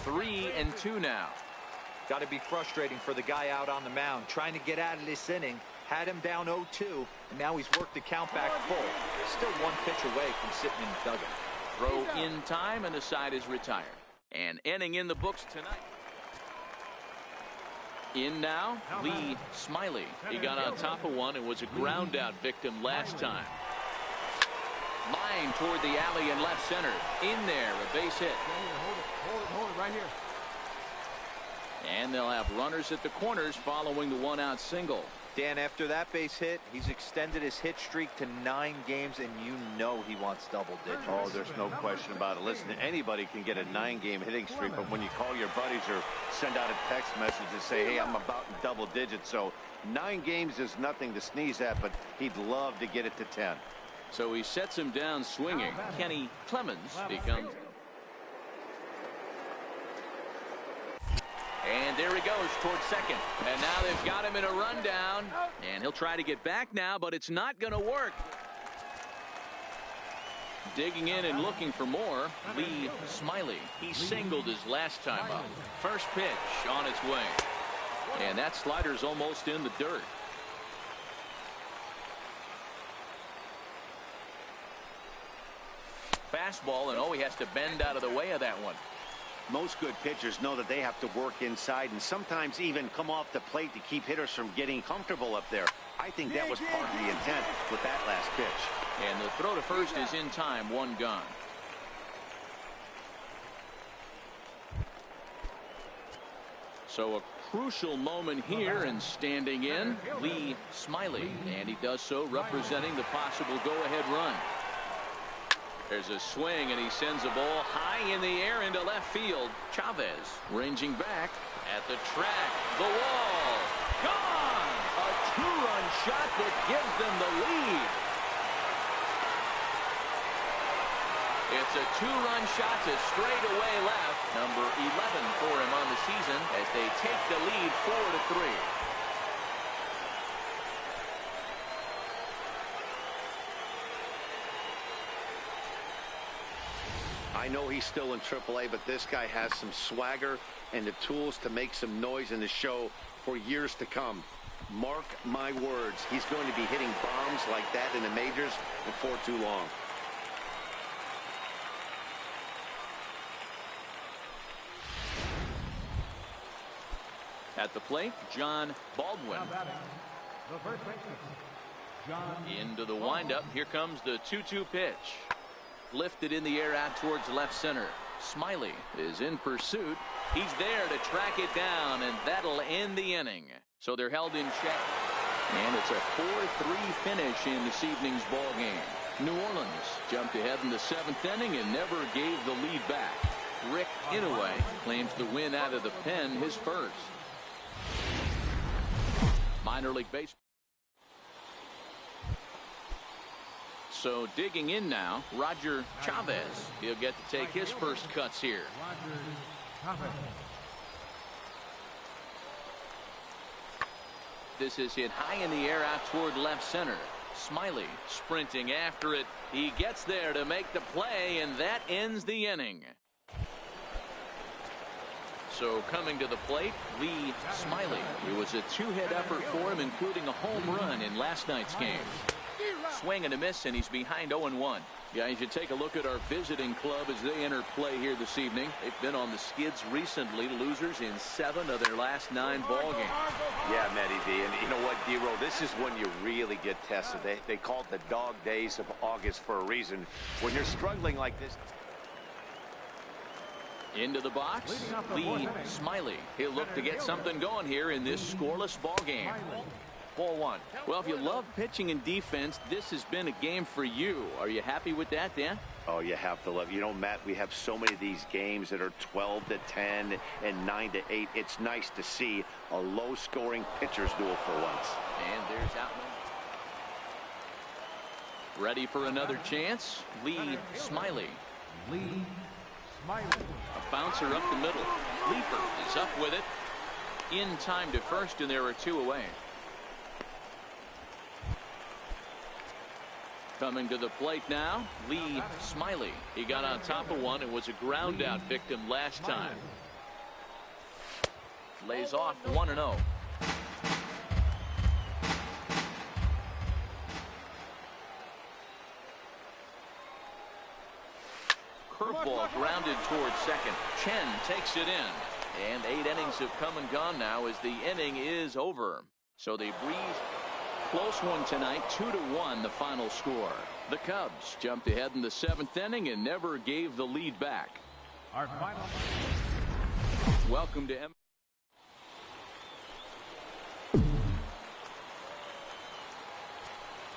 Speaker 1: 3-2 now.
Speaker 2: Got to be frustrating for the guy out on the mound, trying to get out of this inning. Had him down 0-2, and now he's worked the count back full. Still 1 pitch away from sitting in the dugout.
Speaker 1: Throw in time, and the side is retired. An inning in the books tonight. In now, Lee Smiley. He got on top of one and was a ground out victim last time. Line toward the alley and left center. In there, a base hit.
Speaker 4: Hold it right here.
Speaker 1: And they'll have runners at the corners following the 1-out single.
Speaker 2: Dan, after that base hit, he's extended his hit streak to 9 games, and you know he wants double digits.
Speaker 6: Oh, there's no question about it. Listen, anybody can get a 9-game hitting streak, but when you call your buddies or send out a text message and say, hey, I'm about in double digits, so 9 games is nothing to sneeze at, but he'd love to get it to 10.
Speaker 1: So he sets him down swinging. Kenny Clemens becomes... And there he goes towards second. And now they've got him in a rundown. And he'll try to get back now, but it's not going to work. Digging in and looking for more, Lee Smiley. He singled his last time up. First pitch on its way. And that slider's almost in the dirt. Fastball, and oh, he has to bend out of the way of that one.
Speaker 3: Most good pitchers know that they have to work inside and sometimes even come off the plate to keep hitters from getting comfortable up there. I think that was part of the intent with that last pitch.
Speaker 1: And the throw to first is in time, 1 gone. So a crucial moment here, and standing in, Lee Smiley. And he does so representing the possible go-ahead run. There's a swing, and he sends a ball high in the air into left field. Chavez ranging back at the track. The wall. Gone! A 2-run shot that gives them the lead. It's a 2-run shot to straightaway left. Number 11 for him on the season as they take the lead 4-3.
Speaker 3: I know he's still in AAA, but this guy has some swagger and the tools to make some noise in the show for years to come. Mark my words, he's going to be hitting bombs like that in the majors before too long.
Speaker 1: At the plate, John Baldwin.
Speaker 4: The first baseman, John.
Speaker 1: Into the windup. Here comes the 2-2 pitch. Lifted in the air out towards left center. Smiley is in pursuit. He's there to track it down, and that'll end the inning. So they're held in check. And it's a 4-3 finish in this evening's ball game. New Orleans jumped ahead in the 7th inning and never gave the lead back. Rick Inouye claims the win out of the pen, his first. Minor league baseball. So digging in now, Roger Chavez. He'll get to take his first cuts here.
Speaker 4: Roger Chavez.
Speaker 1: This is hit high in the air out toward left center. Smiley sprinting after it. He gets there to make the play, and that ends the inning. So coming to the plate, Lee Smiley. It was a 2-hit effort for him, including a home run in last night's game. Swing and a miss, and he's behind 0-1. Guys, you take a look at our visiting club as they enter play here this evening. They've been on the skids recently, losers in 7 of their last 9 ball games.
Speaker 6: Yeah, Matty V, and you know what, D-Row, this is when you really get tested. They call it the dog days of August for a reason. When you're struggling like this.
Speaker 1: Into the box, Lee Smiley. He'll look to get something going here in this scoreless ball game. Ball 1. Well, if you love pitching and defense, this has been a game for you. Are you happy with that, Dan?
Speaker 3: Oh, you have to love. You know, Matt, we have so many of these games that are 12-10 and 9-8. It's nice to see a low-scoring pitcher's duel for once.
Speaker 1: And there's Outman. Ready for another chance? Lee Smiley.
Speaker 4: Lee Smiley.
Speaker 1: A bouncer up the middle. Leaper is up with it. In time to first, and there are 2 away. Coming to the plate now, Lee Smiley. He got on top of one and was a ground out victim last time. Lays off 1-0. Curveball grounded towards second. Chen takes it in. And 8 innings have come and gone now as the inning is over. So they breeze. Close one tonight, 2-1 the final score. The Cubs jumped ahead in the 7th inning and never gave the lead back.
Speaker 4: Our final.
Speaker 1: Welcome to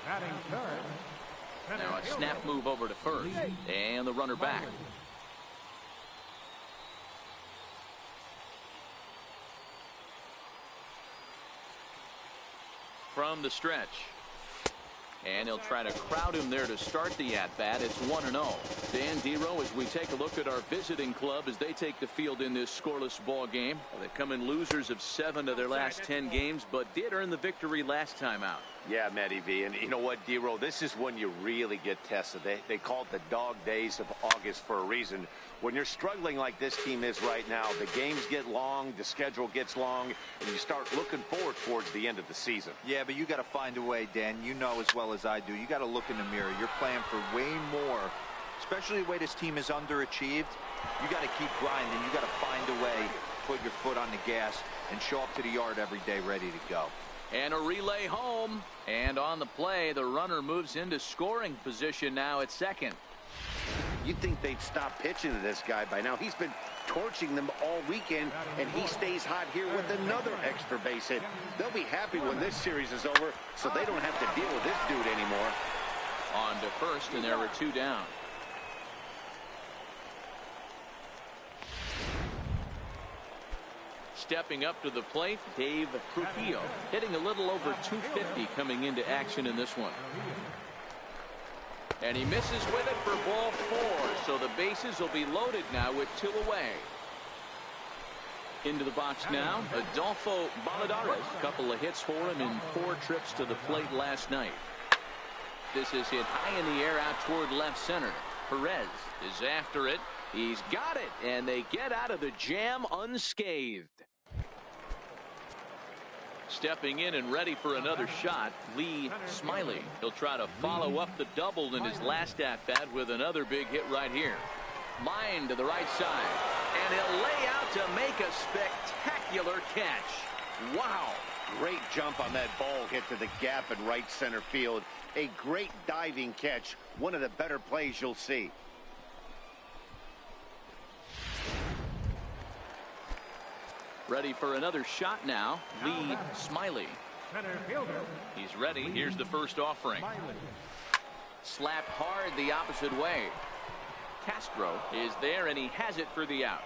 Speaker 4: Batting third.
Speaker 1: Now a snap move over to first. And the runner back. From the stretch. And he'll try to crowd him there to start the at-bat. It's 1-0. Dan Dero, as we take a look at our visiting club as they take the field in this scoreless ball game. They come in losers of 7 of their last 10 games, but did earn the victory last time out.
Speaker 6: Yeah, Matty V. And you know what, Dero? This is when you really get tested. They call it the dog days of August for a reason. When you're struggling like this team is right now, the games get long, the schedule gets long, and you start looking forward towards the end of the season.
Speaker 2: Yeah, but you got to find a way, Dan. You know as well as I do. You got to look in the mirror. You're playing for way more, especially the way this team is underachieved. You got to keep grinding. You got to find a way to put your foot on the gas and show up to the yard every day ready to go.
Speaker 1: And a relay home. And on the play, the runner moves into scoring position now at second.
Speaker 3: You'd think they'd stop pitching to this guy by now. He's been torching them all weekend, and he stays hot here with another extra base hit. They'll be happy when this series is over, so they don't have to deal with this dude anymore.
Speaker 1: On to first, and there were 2 down. Stepping up to the plate, Dave Trujillo, hitting a little over 250 coming into action in this one. And he misses with it for ball 4, so the bases will be loaded now with 2 away. Into the box now, Adolfo Valladares. A couple of hits for him in 4 trips to the plate last night. This is hit high in the air out toward left center. Perez is after it. He's got it, and they get out of the jam unscathed. Stepping in and ready for another shot, Lee Smiley. He'll try to follow up the double in his last at-bat with another big hit right here. Line to the right side, and he'll lay out to make a spectacular catch. Wow.
Speaker 3: Great jump on that ball hit to the gap in right center field. A great diving catch. One of the better plays you'll see.
Speaker 1: Ready for another shot now, Lee Smiley.
Speaker 4: Center fielder.
Speaker 1: He's ready. Here's the first offering. Slapped hard the opposite way. Castro is there, and he has it for the out.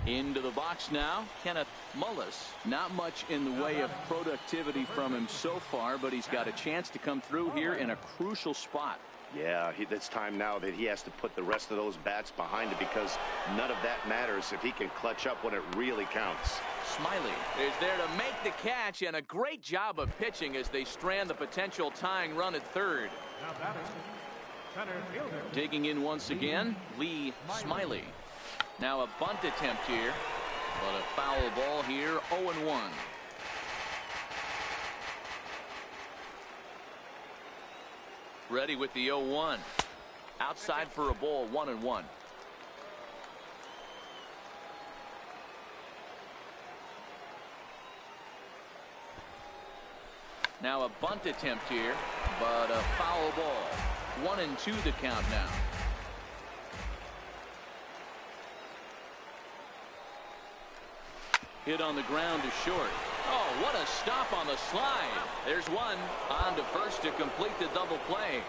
Speaker 1: Into the box now, Kenneth Mullis. Not much in the way of productivity from him so far, but he's got a chance to come through here in a crucial spot.
Speaker 3: Yeah, it's time now that he has to put the rest of those bats behind it, because none of that matters if he can clutch up when it really counts.
Speaker 1: Smiley is there to make the catch, and a great job of pitching as they strand the potential tying run at third.
Speaker 4: Now batting. Center fielder.
Speaker 1: Digging in once again, Lee Smiley. Now a bunt attempt here, but a foul ball here, 0-1. Ready with the 0-1. Outside for a ball, 1-1. Now a bunt attempt here, but a foul ball. 1-2 the count now. Hit on the ground to short. Oh, what a stop on the slide. There's one. On to first to complete the double play.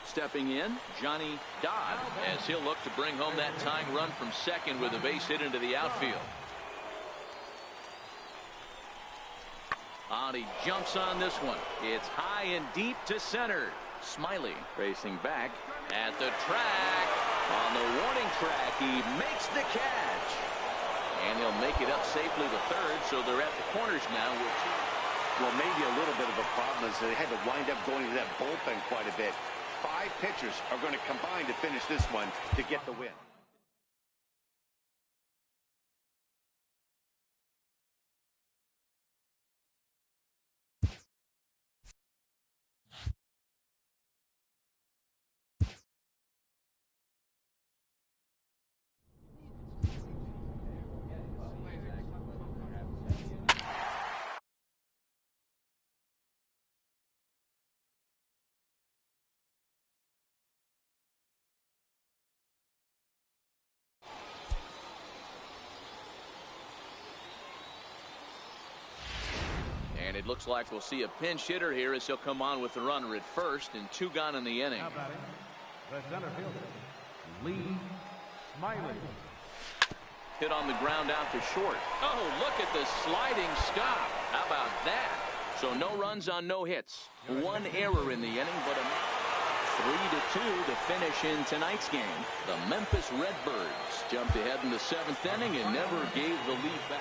Speaker 1: Stepping in, Johnny Dodd, as he'll look to bring home that tying run from second with a base hit into the outfield. He jumps on this one. It's high and deep to center. Smiley racing back at the track. On the warning track, he makes the catch. And he'll make it up safely to third, so they're at the corners now.
Speaker 3: Well, maybe a little bit of a problem is they had to wind up going to that bullpen quite a bit. 5 pitchers are going to combine to finish this one to get the win.
Speaker 1: And it looks like we'll see a pinch hitter here as he'll come on with the runner at first, and 2 gone in the inning.
Speaker 4: Now batting, the center fielder, Lee Smiley.
Speaker 1: Hit on the ground out to short. Oh, look at the sliding stop. How about that? So no runs on no hits. 1 error in the inning, but a 3-2 to finish in tonight's game. The Memphis Redbirds jumped ahead in the 7th inning and never gave the lead back.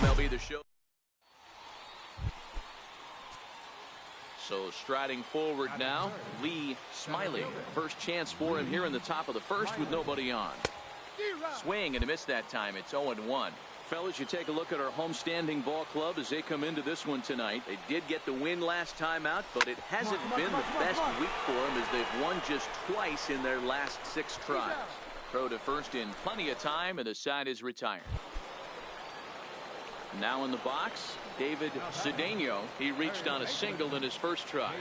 Speaker 1: MLB The Show. So striding forward now, Lee Smiley. First chance for him here in the top of the first with nobody on. Swing and a miss that time. It's 0-1. Fellas, you take a look at our homestanding ball club as they come into this one tonight. They did get the win last time out, but it hasn't been the best week for them as they've won just twice in their last 6 tries. Throw to first in plenty of time, and the side is retired. Now in the box, David Cedeno. He reached on a single in his first try.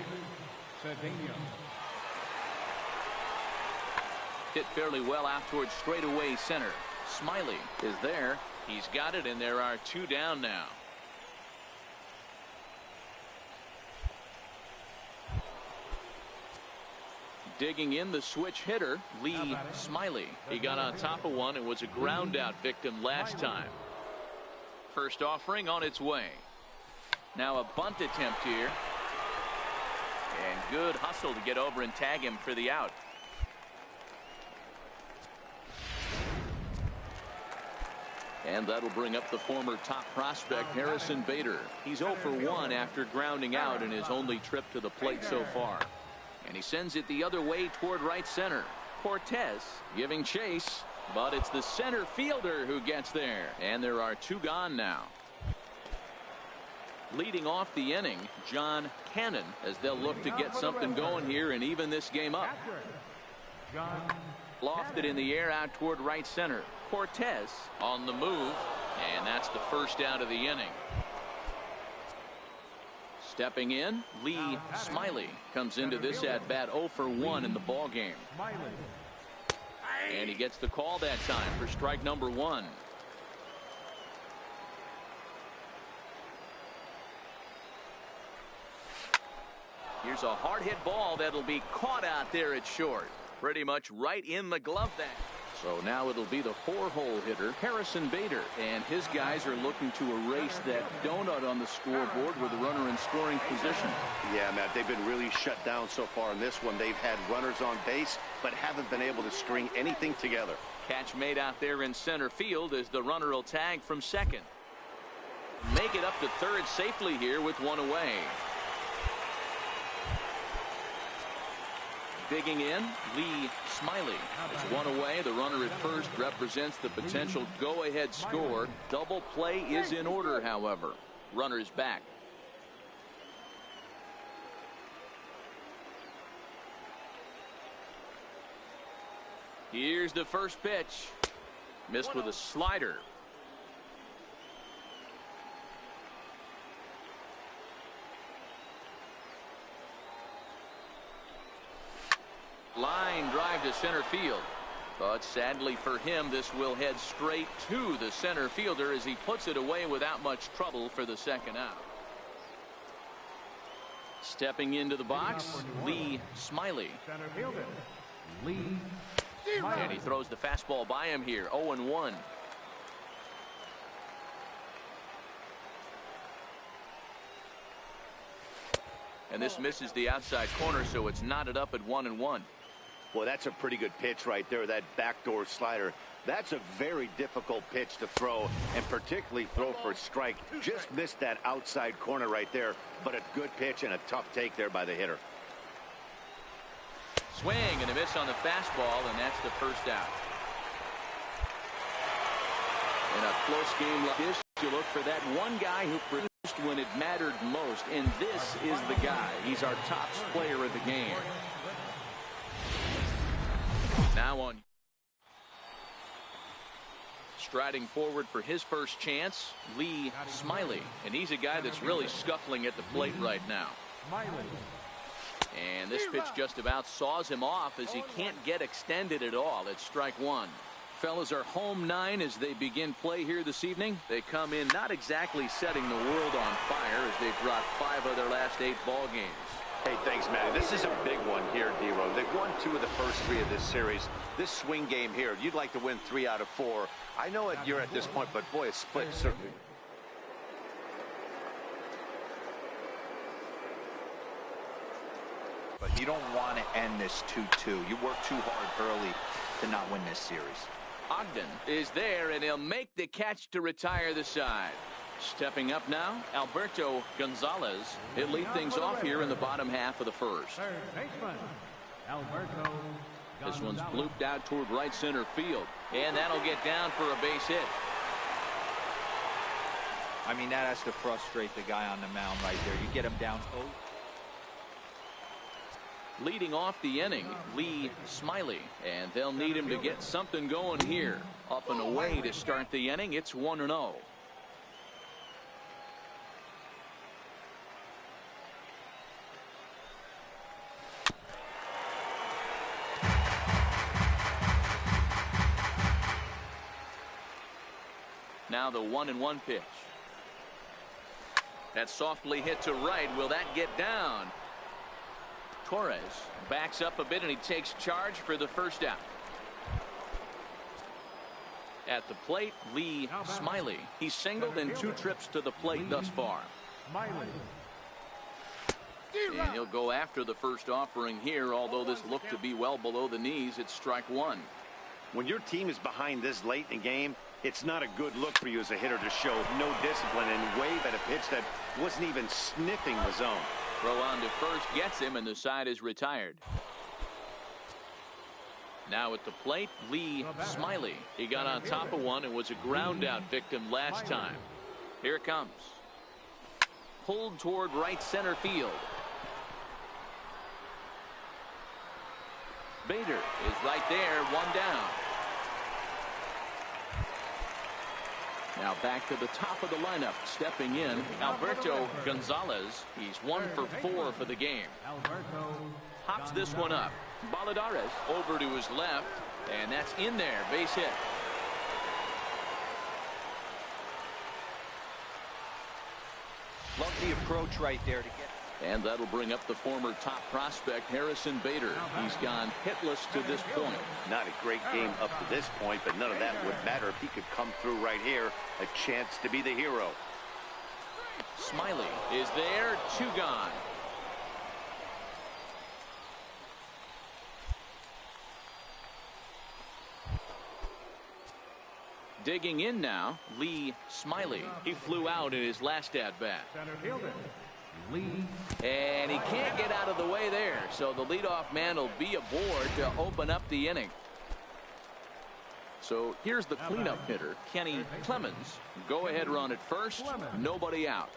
Speaker 1: Hit fairly well out towards straightaway center. Smiley is there. He's got it, and there are 2 down now. Digging in the switch hitter, Lee Smiley. He got on top of one and was a ground out victim last time. First offering on its way. Now a bunt attempt here. And good hustle to get over and tag him for the out. And that'll bring up the former top prospect Harrison Bader. He's 0 for 1 after grounding out in his only trip to the plate so far. And he sends it the other way toward right center. Cortez giving chase, but it's the center fielder who gets there. And there are 2 gone now. Leading off the inning, John Cannon, as they'll look to get something going here and even this game up. Lofted in the air out toward right center. Cortez on the move, and that's the first out of the inning. Stepping in, Lee Smiley comes into this at bat 0 for 1 in the ball game. And he gets the call that time for strike number 1. Here's a hard hit ball that'll be caught out there at short. Pretty much right in the glove bag. So now it'll be the 4-hole hitter, Harrison Bader, and his guys are looking to erase that donut on the scoreboard with a runner in scoring position.
Speaker 3: Yeah, Matt, they've been really shut down so far in this one. They've had runners on base, but haven't been able to string anything together.
Speaker 1: Catch made out there in center field as the runner will tag from second. Make it up to third safely here with 1 away. Digging in, Lee Smiley. It's 1 away. The runner at first represents the potential go-ahead score. Double play is in order, however. Runner's back. Here's the first pitch. Missed with a slider. Line drive to center field. But sadly for him, this will head straight to the center fielder as he puts it away without much trouble for the second out. Stepping into the box, Lee Smiley.
Speaker 4: Center fielder, Lee Smiley.
Speaker 1: And he throws the fastball by him here, 0-1. And this misses the outside corner, so it's knotted up at 1-1.
Speaker 3: Well, that's a pretty good pitch right there, that backdoor slider. That's a very difficult pitch to throw, and particularly throw for a strike. Just missed that outside corner right there, but a good pitch and a tough take there by the hitter.
Speaker 1: Swing and a miss on the fastball, and that's the first out. In a close game like this, you look for that one guy who produced when it mattered most, and this is the guy. He's our top player of the game. Now on. Striding forward for his first chance, Lee Smiley. And he's a guy that's really scuffling at the plate right now. And this pitch just about saws him off as he can't get extended at all. It's strike 1. fellas are home 9 as they begin play here this evening. They come in not exactly setting the world on fire as they've dropped 5 of their last 8 ball games.
Speaker 6: Hey, thanks, Matty. This is a big one here, D-Row. They've won 2 of the first 3 of this series. This swing game here, you'd like to win 3 out of 4. I know you're at this point, but boy, a split certainly.
Speaker 2: But you don't want to end this 2-2. You work too hard early to not win this series.
Speaker 1: Ogden is there, and he'll make the catch to retire the side. Stepping up now, Alberto Gonzalez. He'll lead things off here in the bottom half of the first.
Speaker 4: Third baseman, Alberto
Speaker 1: This one's
Speaker 4: Gonzalez.
Speaker 1: blooped out toward right center field, and that'll get down for a base hit.
Speaker 2: I mean, that has to frustrate the guy on the mound right there. You get him down 0.
Speaker 1: Leading off the inning, Lee Smiley, and they'll need him to get something going here. Up and away to start the inning. It's 1-0. Now the 1-1 pitch. That's softly hit to right. Will that get down? Torres backs up a bit and he takes charge for the first out. At the plate, Lee Smiley. He's singled in 2 trips to the plate thus far.
Speaker 4: Smiley.
Speaker 1: And he'll go after the first offering here, although this looked to be well below the knees. It's strike 1.
Speaker 3: When your team is behind this late in the game, it's not a good look for you as a hitter to show no discipline and wave at a pitch that wasn't even sniffing the zone.
Speaker 1: Throw on to first gets him, and the side is retired. Now at the plate, Lee Smiley. He got on top of one and was a ground out victim last time. Here it comes. Pulled toward right center field. Bader is right there, 1 down. Now back to the top of the lineup, stepping in, Alberto Gonzalez. He's 1 for 4 for the game.
Speaker 4: Alberto
Speaker 1: Hops this one up. Baladares over to his left, and that's in there, base hit.
Speaker 2: Love the approach right there to get.
Speaker 1: And that'll bring up the former top prospect, Harrison Bader. He's gone hitless to this point.
Speaker 3: Not a great game up to this point, but none of that would matter if he could come through right here. A chance to be the hero.
Speaker 1: Smiley is there, 2 gone. Digging in now, Lee Smiley. He flew out in his last at-bat.
Speaker 4: center fielder, Lee.
Speaker 1: And he can't get out of the way there, so the leadoff man will be aboard to open up the inning. So here's the cleanup hitter, Kenny Clemens. Go ahead run at first, nobody out.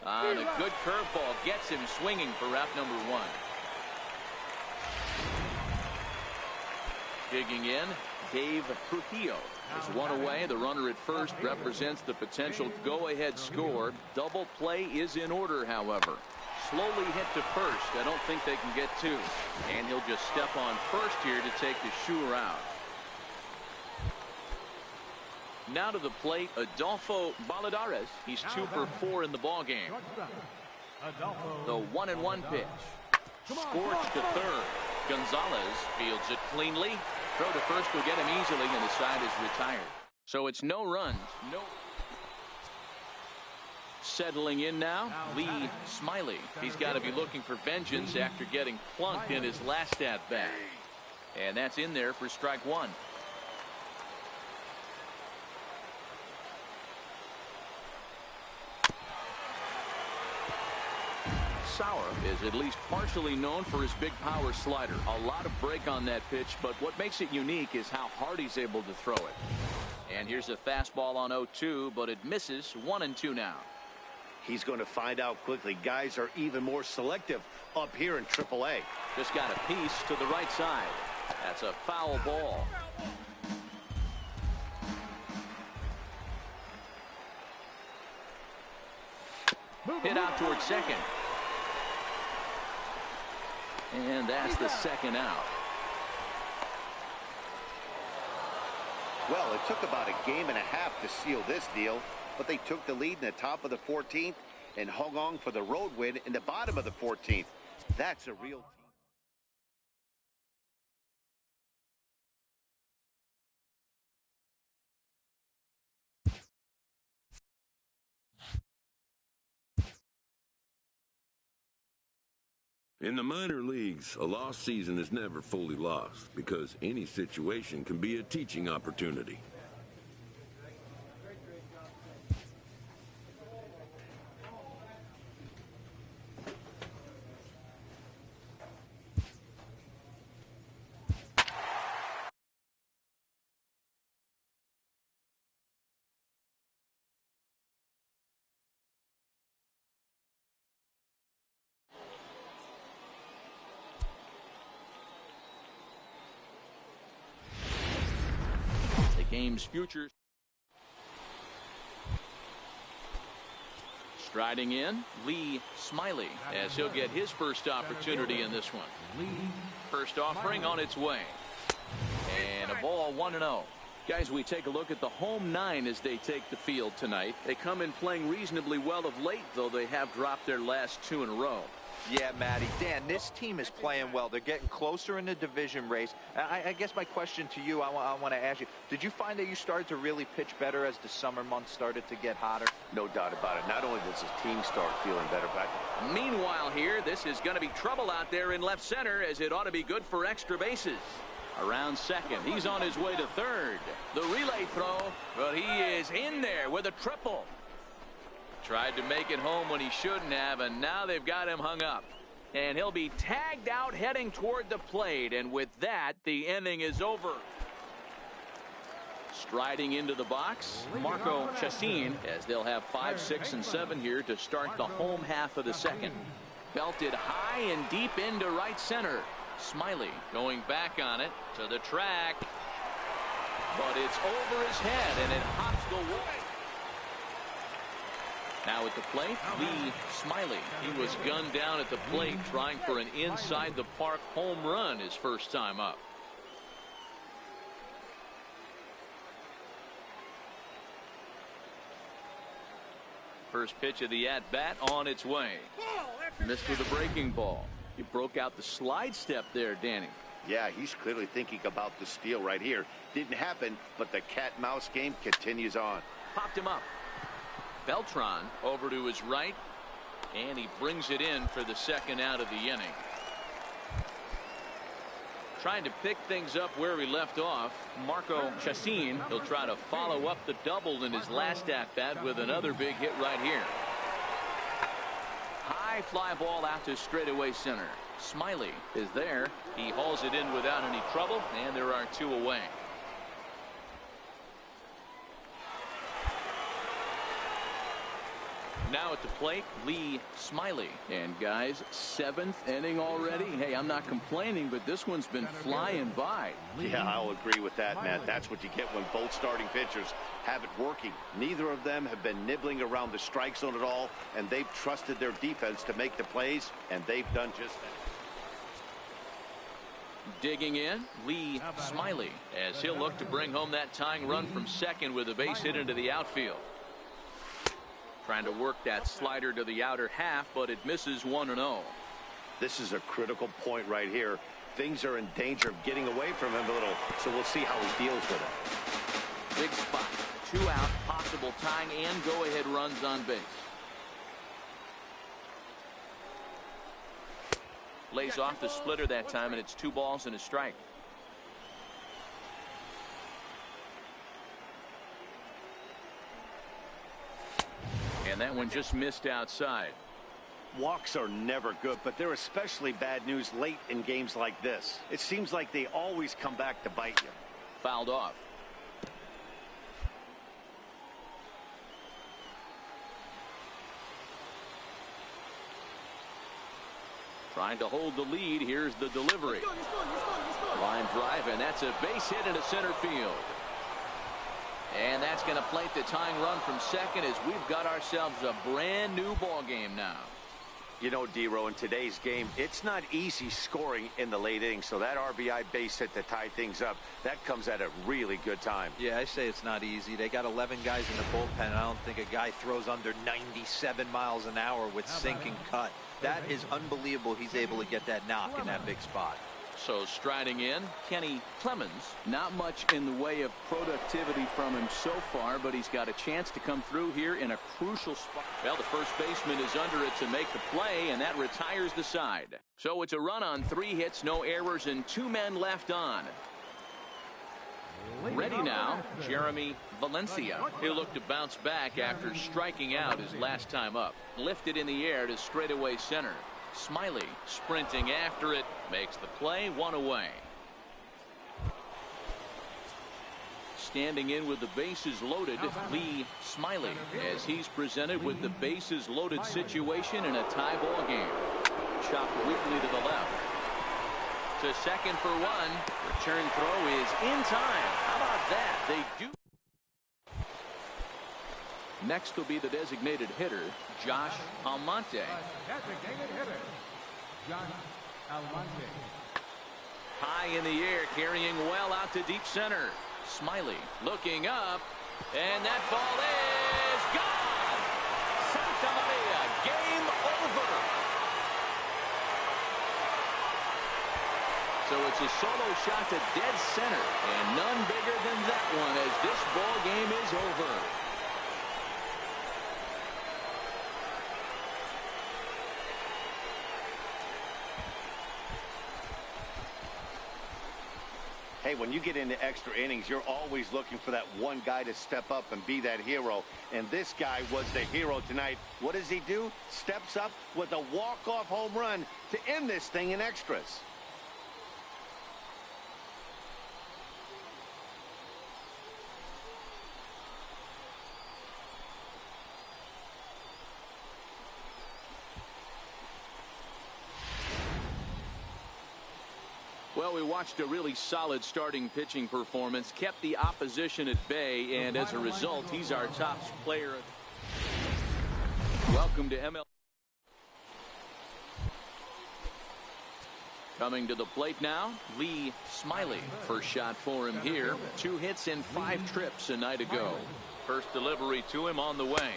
Speaker 1: On a good curveball, gets him swinging for route number 1. Digging in, Dave Trujillo is 1 away. The runner at first represents the potential go-ahead score. Double play is in order, however. Slowly hit to first. I don't think they can get 2. And he'll just step on first here to take the sure out. Now to the plate, Adolfo Baladares. He's 2 for 4 in the ballgame. The 1-1 pitch. Scorched to third. Gonzalez fields it cleanly. Throw to first will get him easily, and the side is retired. So it's no runs. No. Settling in now, Lee Smiley. He's got to be looking for vengeance after getting plunked in his last at-bat. And that's in there for strike 1. Sauer is at least partially known for his big power slider. A lot of break on that pitch, but what makes it unique is how hard he's able to throw it. And here's a fastball on 0-2, but it misses. 1-2 now.
Speaker 3: He's going to find out quickly. Guys are even more selective up here in AAA.
Speaker 1: Just got a piece to the right side. That's a foul ball. Hit out towards second. And that's the second out.
Speaker 6: Well, it took about a game and a half to seal this deal, but they took the lead in the top of the 14th and hung on for the road win in the bottom of the 14th. That's a real team.
Speaker 7: In the minor leagues, a lost season is never fully lost because any situation can be a teaching opportunity.
Speaker 1: Game's future. Striding in, Lee Smiley, as he'll get his first opportunity in this one. First offering on its way. And a ball 1-0. Guys, we take a look at the home 9 as they take the field tonight. They come in playing reasonably well of late, though they have dropped their last 2 in a row.
Speaker 2: Yeah, Matty. Dan, this team is playing well. They're getting closer in the division race. I guess my question to you, I want to ask you, did you find that you started to really pitch better as the summer months started to get hotter?
Speaker 6: No doubt about it. Not only does his team start feeling better, but
Speaker 1: meanwhile here, this is going to be trouble out there in left center, as it ought to be good for extra bases. Around second, he's on his way to third. The relay throw, but he is in there with a triple. Tried to make it home when he shouldn't have, and now they've got him hung up. And he'll be tagged out heading toward the plate, and with that, the inning is over. Striding into the box, Marco Chacin, as they'll have 5, 6, and 7 here to start the home half of the second. Belted high and deep into right center. Smiley going back on it to the track, but it's over his head, and it hops the wall. Now at the plate, Lee Smiley. He was gunned down at the plate trying for an inside-the-park home run his first time up. First pitch of the at-bat on its way. Missed with a breaking ball. He broke out the slide step there, Danny.
Speaker 6: yeah, he's clearly thinking about the steal right here. Didn't happen, but the cat-mouse game continues on.
Speaker 1: Popped him up. Beltran over to his right, and he brings it in for the second out of the inning. Trying to pick things up where we left off, Marco Chacin. He'll try to follow up the double in his last at-bat with another big hit right here. High fly ball out to straightaway center. Smiley is there. He hauls it in without any trouble, and there are 2 away. Now at the plate, Lee Smiley. And guys, 7th inning already. Hey, I'm not complaining, but this one's been flying by.
Speaker 6: Yeah, I'll agree with that, Matt. That's what you get when both starting pitchers have it working. Neither of them have been nibbling around the strike zone at all, and they've trusted their defense to make the plays, and they've done just that.
Speaker 1: Digging in, Lee Smiley, as he'll look to bring home that tying run from second with a base hit into the outfield. Trying to work that slider to the outer half, but it misses 1-0.
Speaker 6: This is a critical point right here. Things are in danger of getting away from him a little, so we'll see how he deals with it.
Speaker 1: Big spot. 2 out, possible tying and go-ahead runs on base. Lays off the splitter that time, and it's 2 balls and a strike. And that one just missed outside.
Speaker 6: Walks are never good, but they're especially bad news late in games like this. It seems like they always come back to bite you.
Speaker 1: Fouled off. Trying to hold the lead. Here's the delivery. Line drive, and that's a base hit into center field. And that's going to plate the tying run from second, as we've got ourselves a brand new ball game now.
Speaker 6: You know, D-Row, in today's game, it's not easy scoring in the late innings, so that RBI base hit to tie things up, that comes at a really good time.
Speaker 2: Yeah, I say it's not easy. They got 11 guys in the bullpen, and I don't think a guy throws under 97 miles an hour with sinking cut. That is unbelievable he's able to get that knock in that big spot.
Speaker 1: So striding in, Kenny Clemens. Not much in the way of productivity from him so far, but he's got a chance to come through here in a crucial spot. Well, the first baseman is under it to make the play, and that retires the side. So it's a run on 3 hits, no errors, and 2 men left on. Ready now, Jeremy Valencia. He'll look to bounce back after striking out his last time up. Lifted in the air to straightaway center. Smiley sprinting after it, makes the play, 1 away. Standing in with the bases loaded, Lee Smiley, as he's presented with the bases loaded situation in a tie ball game. Chopped weakly to the left. To second for 1. Return throw is in time. How about that? They do. Next will be the designated hitter, Josh Almonte.
Speaker 4: Designated hitter, Josh Almonte.
Speaker 1: High in the air, carrying well out to deep center. Smiley looking up, and that ball is gone. Santa Maria, game over. So it's a solo shot to dead center, and none bigger than that one as this ball game is over.
Speaker 6: Hey, when you get into extra innings, you're always looking for that one guy to step up and be that hero. And this guy was the hero tonight. What does he do? Steps up with a walk-off home run to end this thing in extras.
Speaker 1: Well, we watched a really solid starting pitching performance, kept the opposition at bay, and as a result, he's our top player. Welcome to MLB. Coming to the plate now, Lee Smiley. First shot for him here. 2 hits and 5 trips a night ago. First delivery to him on the way.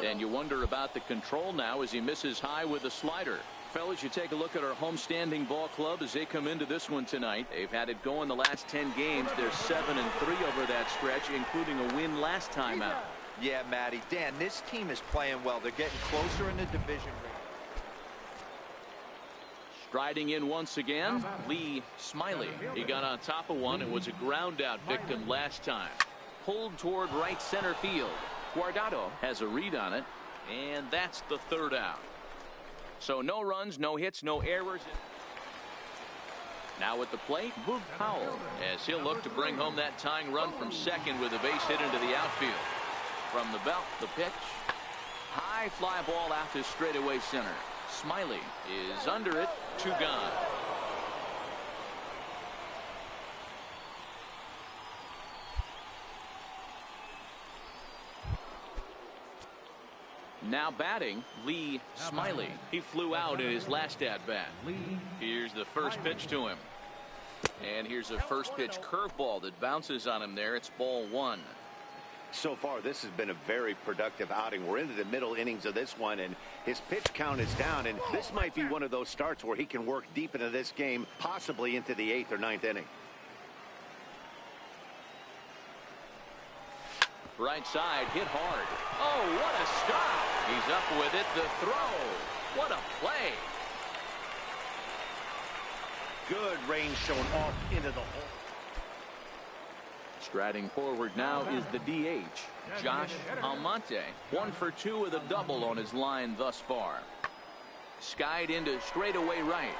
Speaker 1: And you wonder about the control now as he misses high with a slider. Fellas, you take a look at our homestanding ball club as they come into this one tonight. They've had it going the last 10 games. They're 7-3 over that stretch, including a win last time out.
Speaker 2: Yeah, Matty. Dan, this team is playing well. They're getting closer in the division race.
Speaker 1: Striding in once again, Lee Smiley. He got on top of one and was a ground out victim last time. Pulled toward right center field. Guardado has a read on it, and that's the 3rd out. So no runs, no hits, no errors. Now at the plate, Boog Powell, as he'll look to bring home that tying run from second with a base hit into the outfield. From the belt, the pitch. High fly ball out to straightaway center. Smiley is under it, 2 gone. Now batting, Lee Smiley. He flew out in his last at-bat. Here's the first pitch to him. And here's a first pitch curveball that bounces on him there. It's ball 1.
Speaker 6: So far, this has been a very productive outing. We're into the middle innings of this one, and his pitch count is down. And this might be one of those starts where he can work deep into this game, possibly into the 8th or 9th inning.
Speaker 1: Right side, hit hard. Oh, what a stop. He's up with it. The throw. What a play.
Speaker 6: Good range shown off into the hole.
Speaker 1: Striding forward now is the DH, Josh Almonte. 1 for 2 with a double on his line thus far. Skied into straightaway right.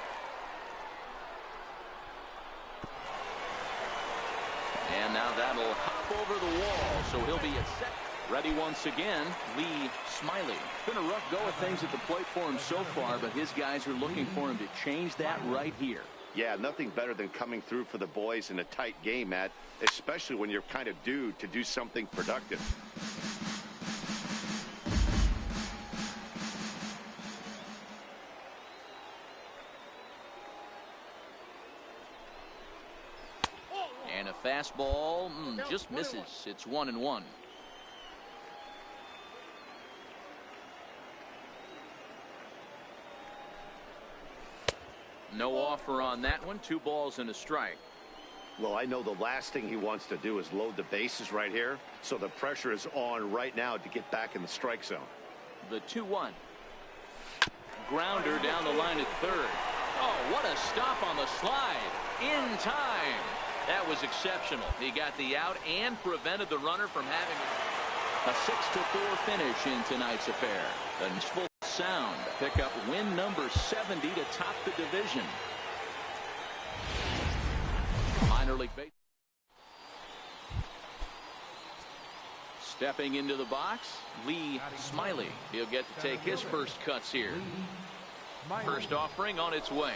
Speaker 1: And now that'll hop over the wall, so he'll be at second. Ready once again, Lee Smiley. Been a rough go of things at the plate for him so far, but his guys are looking for him to change that right here.
Speaker 6: Yeah, nothing better than coming through for the boys in a tight game, Matt, especially when you're kind of due to do something productive.
Speaker 1: fastball just misses. It's 1-1. No offer on that one. 2 balls and a strike.
Speaker 3: Well, I know the last thing he wants to do is load the bases right here, so the pressure is on right now to get back in the strike zone.
Speaker 1: The 2-1. Grounder down the line at third. Oh, what a stop on the slide. In time. That was exceptional. He got the out and prevented the runner from having a 6-4 finish in tonight's affair. The Nashville Sound pick up win number 70 to top the division. Minor League Baseball. Stepping into the box, Lee Smiley. He'll get to take his first cuts here. First offering on its way.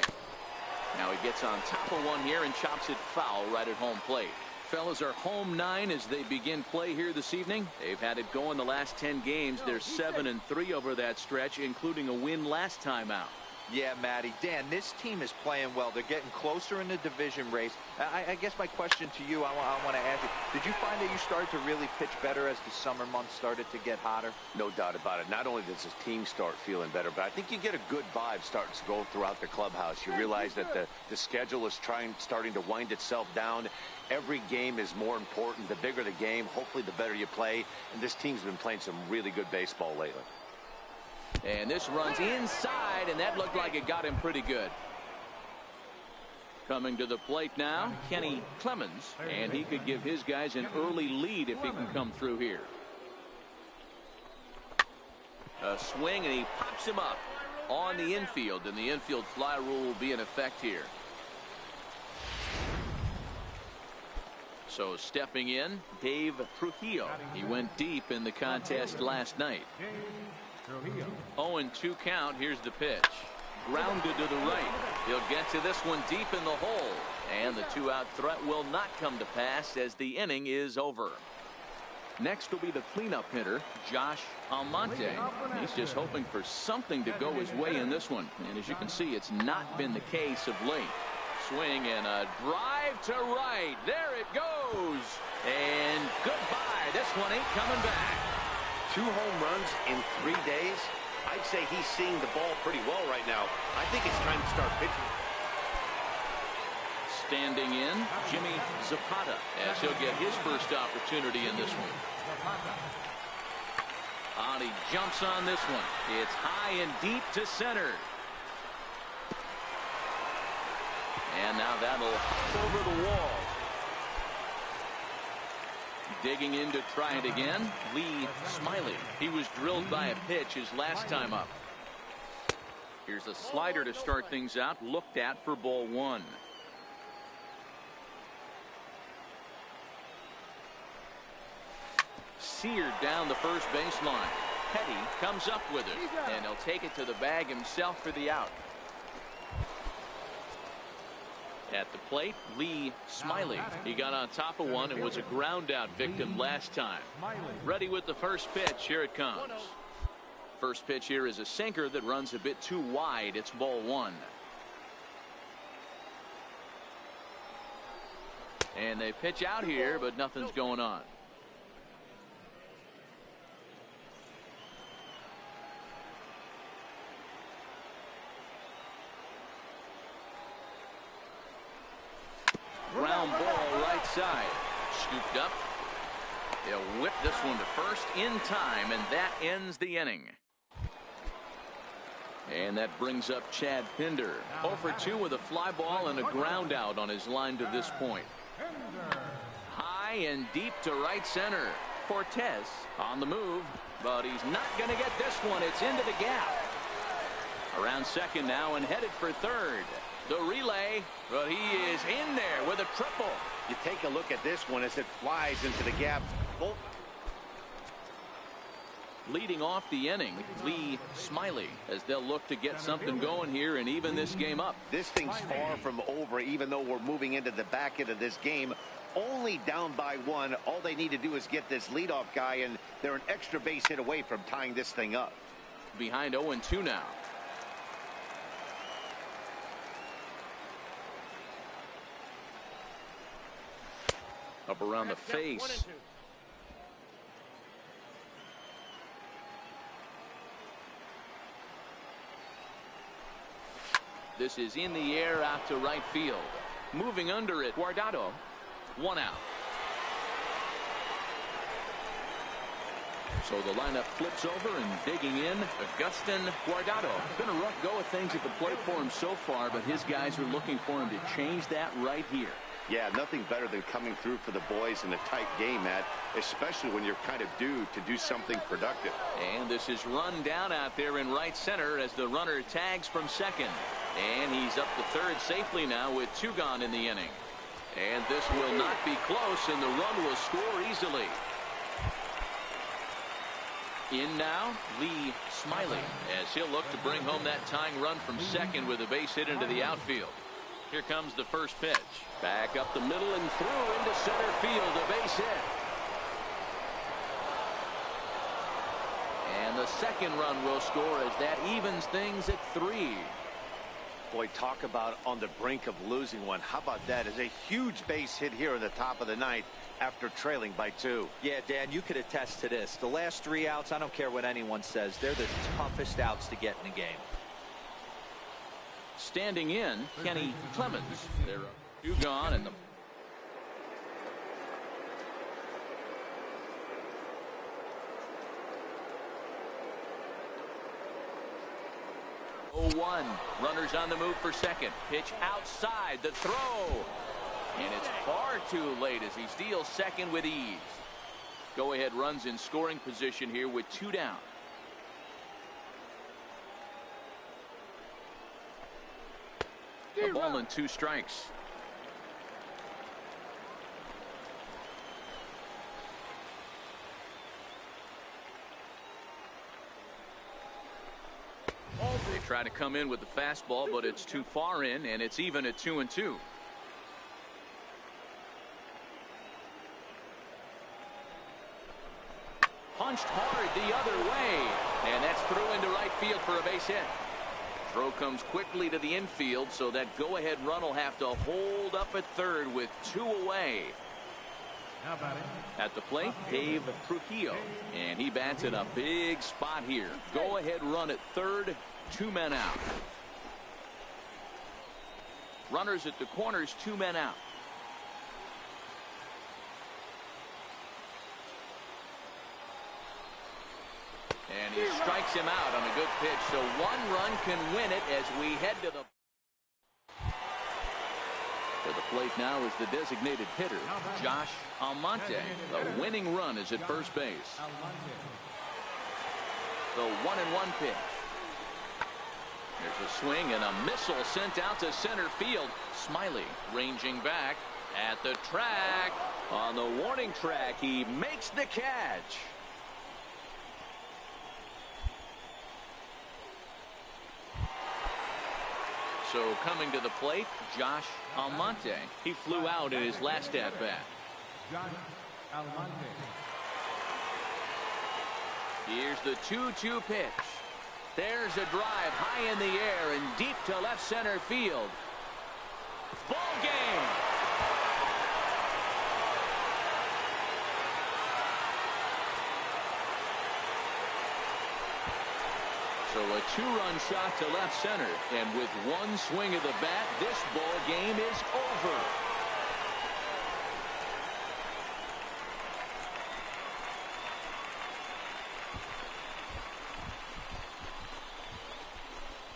Speaker 1: Now he gets on top of one here and chops it foul right at home plate. Fellas are home 9 as they begin play here this evening. They've had it going the last 10 games. They're 7-3 over that stretch, including a win last time out.
Speaker 2: Yeah, Matty. Dan, this team is playing well. They're getting closer in the division race. I guess my question to you, I want to ask you, did you find that you started to really pitch better as the summer months started to get hotter?
Speaker 6: No doubt about it. Not only does his team start feeling better, but I think you get a good vibe starting to go throughout the clubhouse. You realize that the schedule is starting to wind itself down. Every game is more important. The bigger the game, hopefully the better you play. And this team's been playing some really good baseball lately.
Speaker 1: And this runs inside, and that looked like it got him pretty good. Coming to the plate now, Kenny Clemens, and he could give his guys an early lead if he can come through here. A swing, and he pops him up on the infield, and the infield fly rule will be in effect here. So stepping in, Dave Trujillo. He went deep in the contest last night. 0-2 count. Here's the pitch. Grounded to the right. He'll get to this one deep in the hole. And the 2-out threat will not come to pass as the inning is over. Next will be the cleanup hitter, Josh Almonte. He's just hoping for something to go his way in this one. And as you can see, it's not been the case of late. Swing and a drive to right. There it goes. And goodbye. This one ain't coming back.
Speaker 3: 2 home runs in 3 days. I'd say he's seeing the ball pretty well right now. I think it's time to start pitching.
Speaker 1: Standing in, Jimmy Zapata, as he'll get his first opportunity in this one. And he jumps on this one. It's high and deep to center. And now that'll over the wall. Digging in to try it again, Lee Smiley. He was drilled by a pitch his last time up. Here's a slider to start things out, looked at for ball 1. Seared down the first baseline. Petty comes up with it, and he'll take it to the bag himself for the out. At the plate, Lee Smiley. He got on top of one and was a ground out victim last time. Ready with the first pitch. Here it comes. First pitch here is a sinker that runs a bit too wide. It's ball 1. And they pitch out here, but nothing's going on. Ground ball right side. Scooped up. They'll whip this one to first in time, and that ends the inning. And that brings up Chad Pinder. 0 for 2 with a fly ball and a ground out on his line to this point. High and deep to right center. Cortez on the move, but he's not going to get this one. It's into the gap. Around second now and headed for third. The relay, but he is in there with a triple.
Speaker 3: You take a look at this one as it flies into the gap. Oh.
Speaker 1: Leading off the inning, Lee Smiley, as they'll look to get something going here and even this game up.
Speaker 3: This thing's far from over, even though we're moving into the back end of this game. Only down by 1. All they need to do is get this leadoff guy, and they're an extra base hit away from tying this thing up.
Speaker 1: Behind 0-2 now. Up around the face. This is in the air out to right field. Moving under it, Guardado. 1 out. So the lineup flips over and digging in, Agustin Guardado. Been a rough go of things at the plate for him so far, but his guys are looking for him to change that right here.
Speaker 3: Yeah, nothing better than coming through for the boys in a tight game, Matt, especially when you're kind of due to do something productive.
Speaker 1: And this is run down out there in right center as the runner tags from second. And he's up to third safely now with 2 gone in the inning. And this will not be close, and the run will score easily. In now, Lee Smiley, as he'll look to bring home that tying run from second with a base hit into the outfield. Here comes the first pitch. Back up the middle and through into center field, a base hit. And the second run will score as that evens things at 3.
Speaker 6: Boy, talk about on the brink of losing one. How about that? It's a huge base hit here in the top of the 9th after trailing by 2.
Speaker 2: Yeah, Dan, you could attest to this. The last 3 outs, I don't care what anyone says, they're the toughest outs to get in a game.
Speaker 1: Standing in, Kenny Clemens. There are 2 gone, and the 0-1. Runners on the move for second. Pitch outside. The throw. And it's far too late as he steals second with ease. Go ahead runs in scoring position here with 2 down. A ball and 2 strikes. They try to come in with the fastball, but it's too far in, and it's even at 2-2. Punched hard the other way, and that's through into right field for a base hit. Throw comes quickly to the infield, so that go-ahead run will have to hold up at third with 2 away. At the plate, Dave Trujillo, and he bats in a big spot here. Go-ahead run at third, 2 men out. Runners at the corners, 2 men out. And he strikes him out on a good pitch, so 1 run can win it as we head to the... To the plate now is the designated hitter, Josh Almonte. The winning run is at first base. The 1-1 pitch. There's a swing and a missile sent out to center field. Smiley ranging back at the track. On the warning track, he makes the catch. So coming to the plate, Josh Almonte. He flew out in his last at-bat. Here's the 2-2 pitch. There's a drive high in the air and deep to left center field. Ball game. So a 2-run shot to left center, and with 1 swing of the bat, this ball game is over.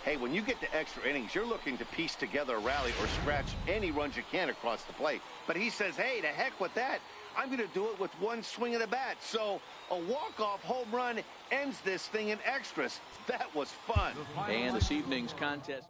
Speaker 3: Hey, when you get to extra innings, you're looking to piece together a rally or scratch any runs you can across the plate. But he says, hey, to heck with that. I'm going to do it with 1 swing of the bat. So a walk-off home run ends this thing in extras. That was fun.
Speaker 1: And this evening's contest.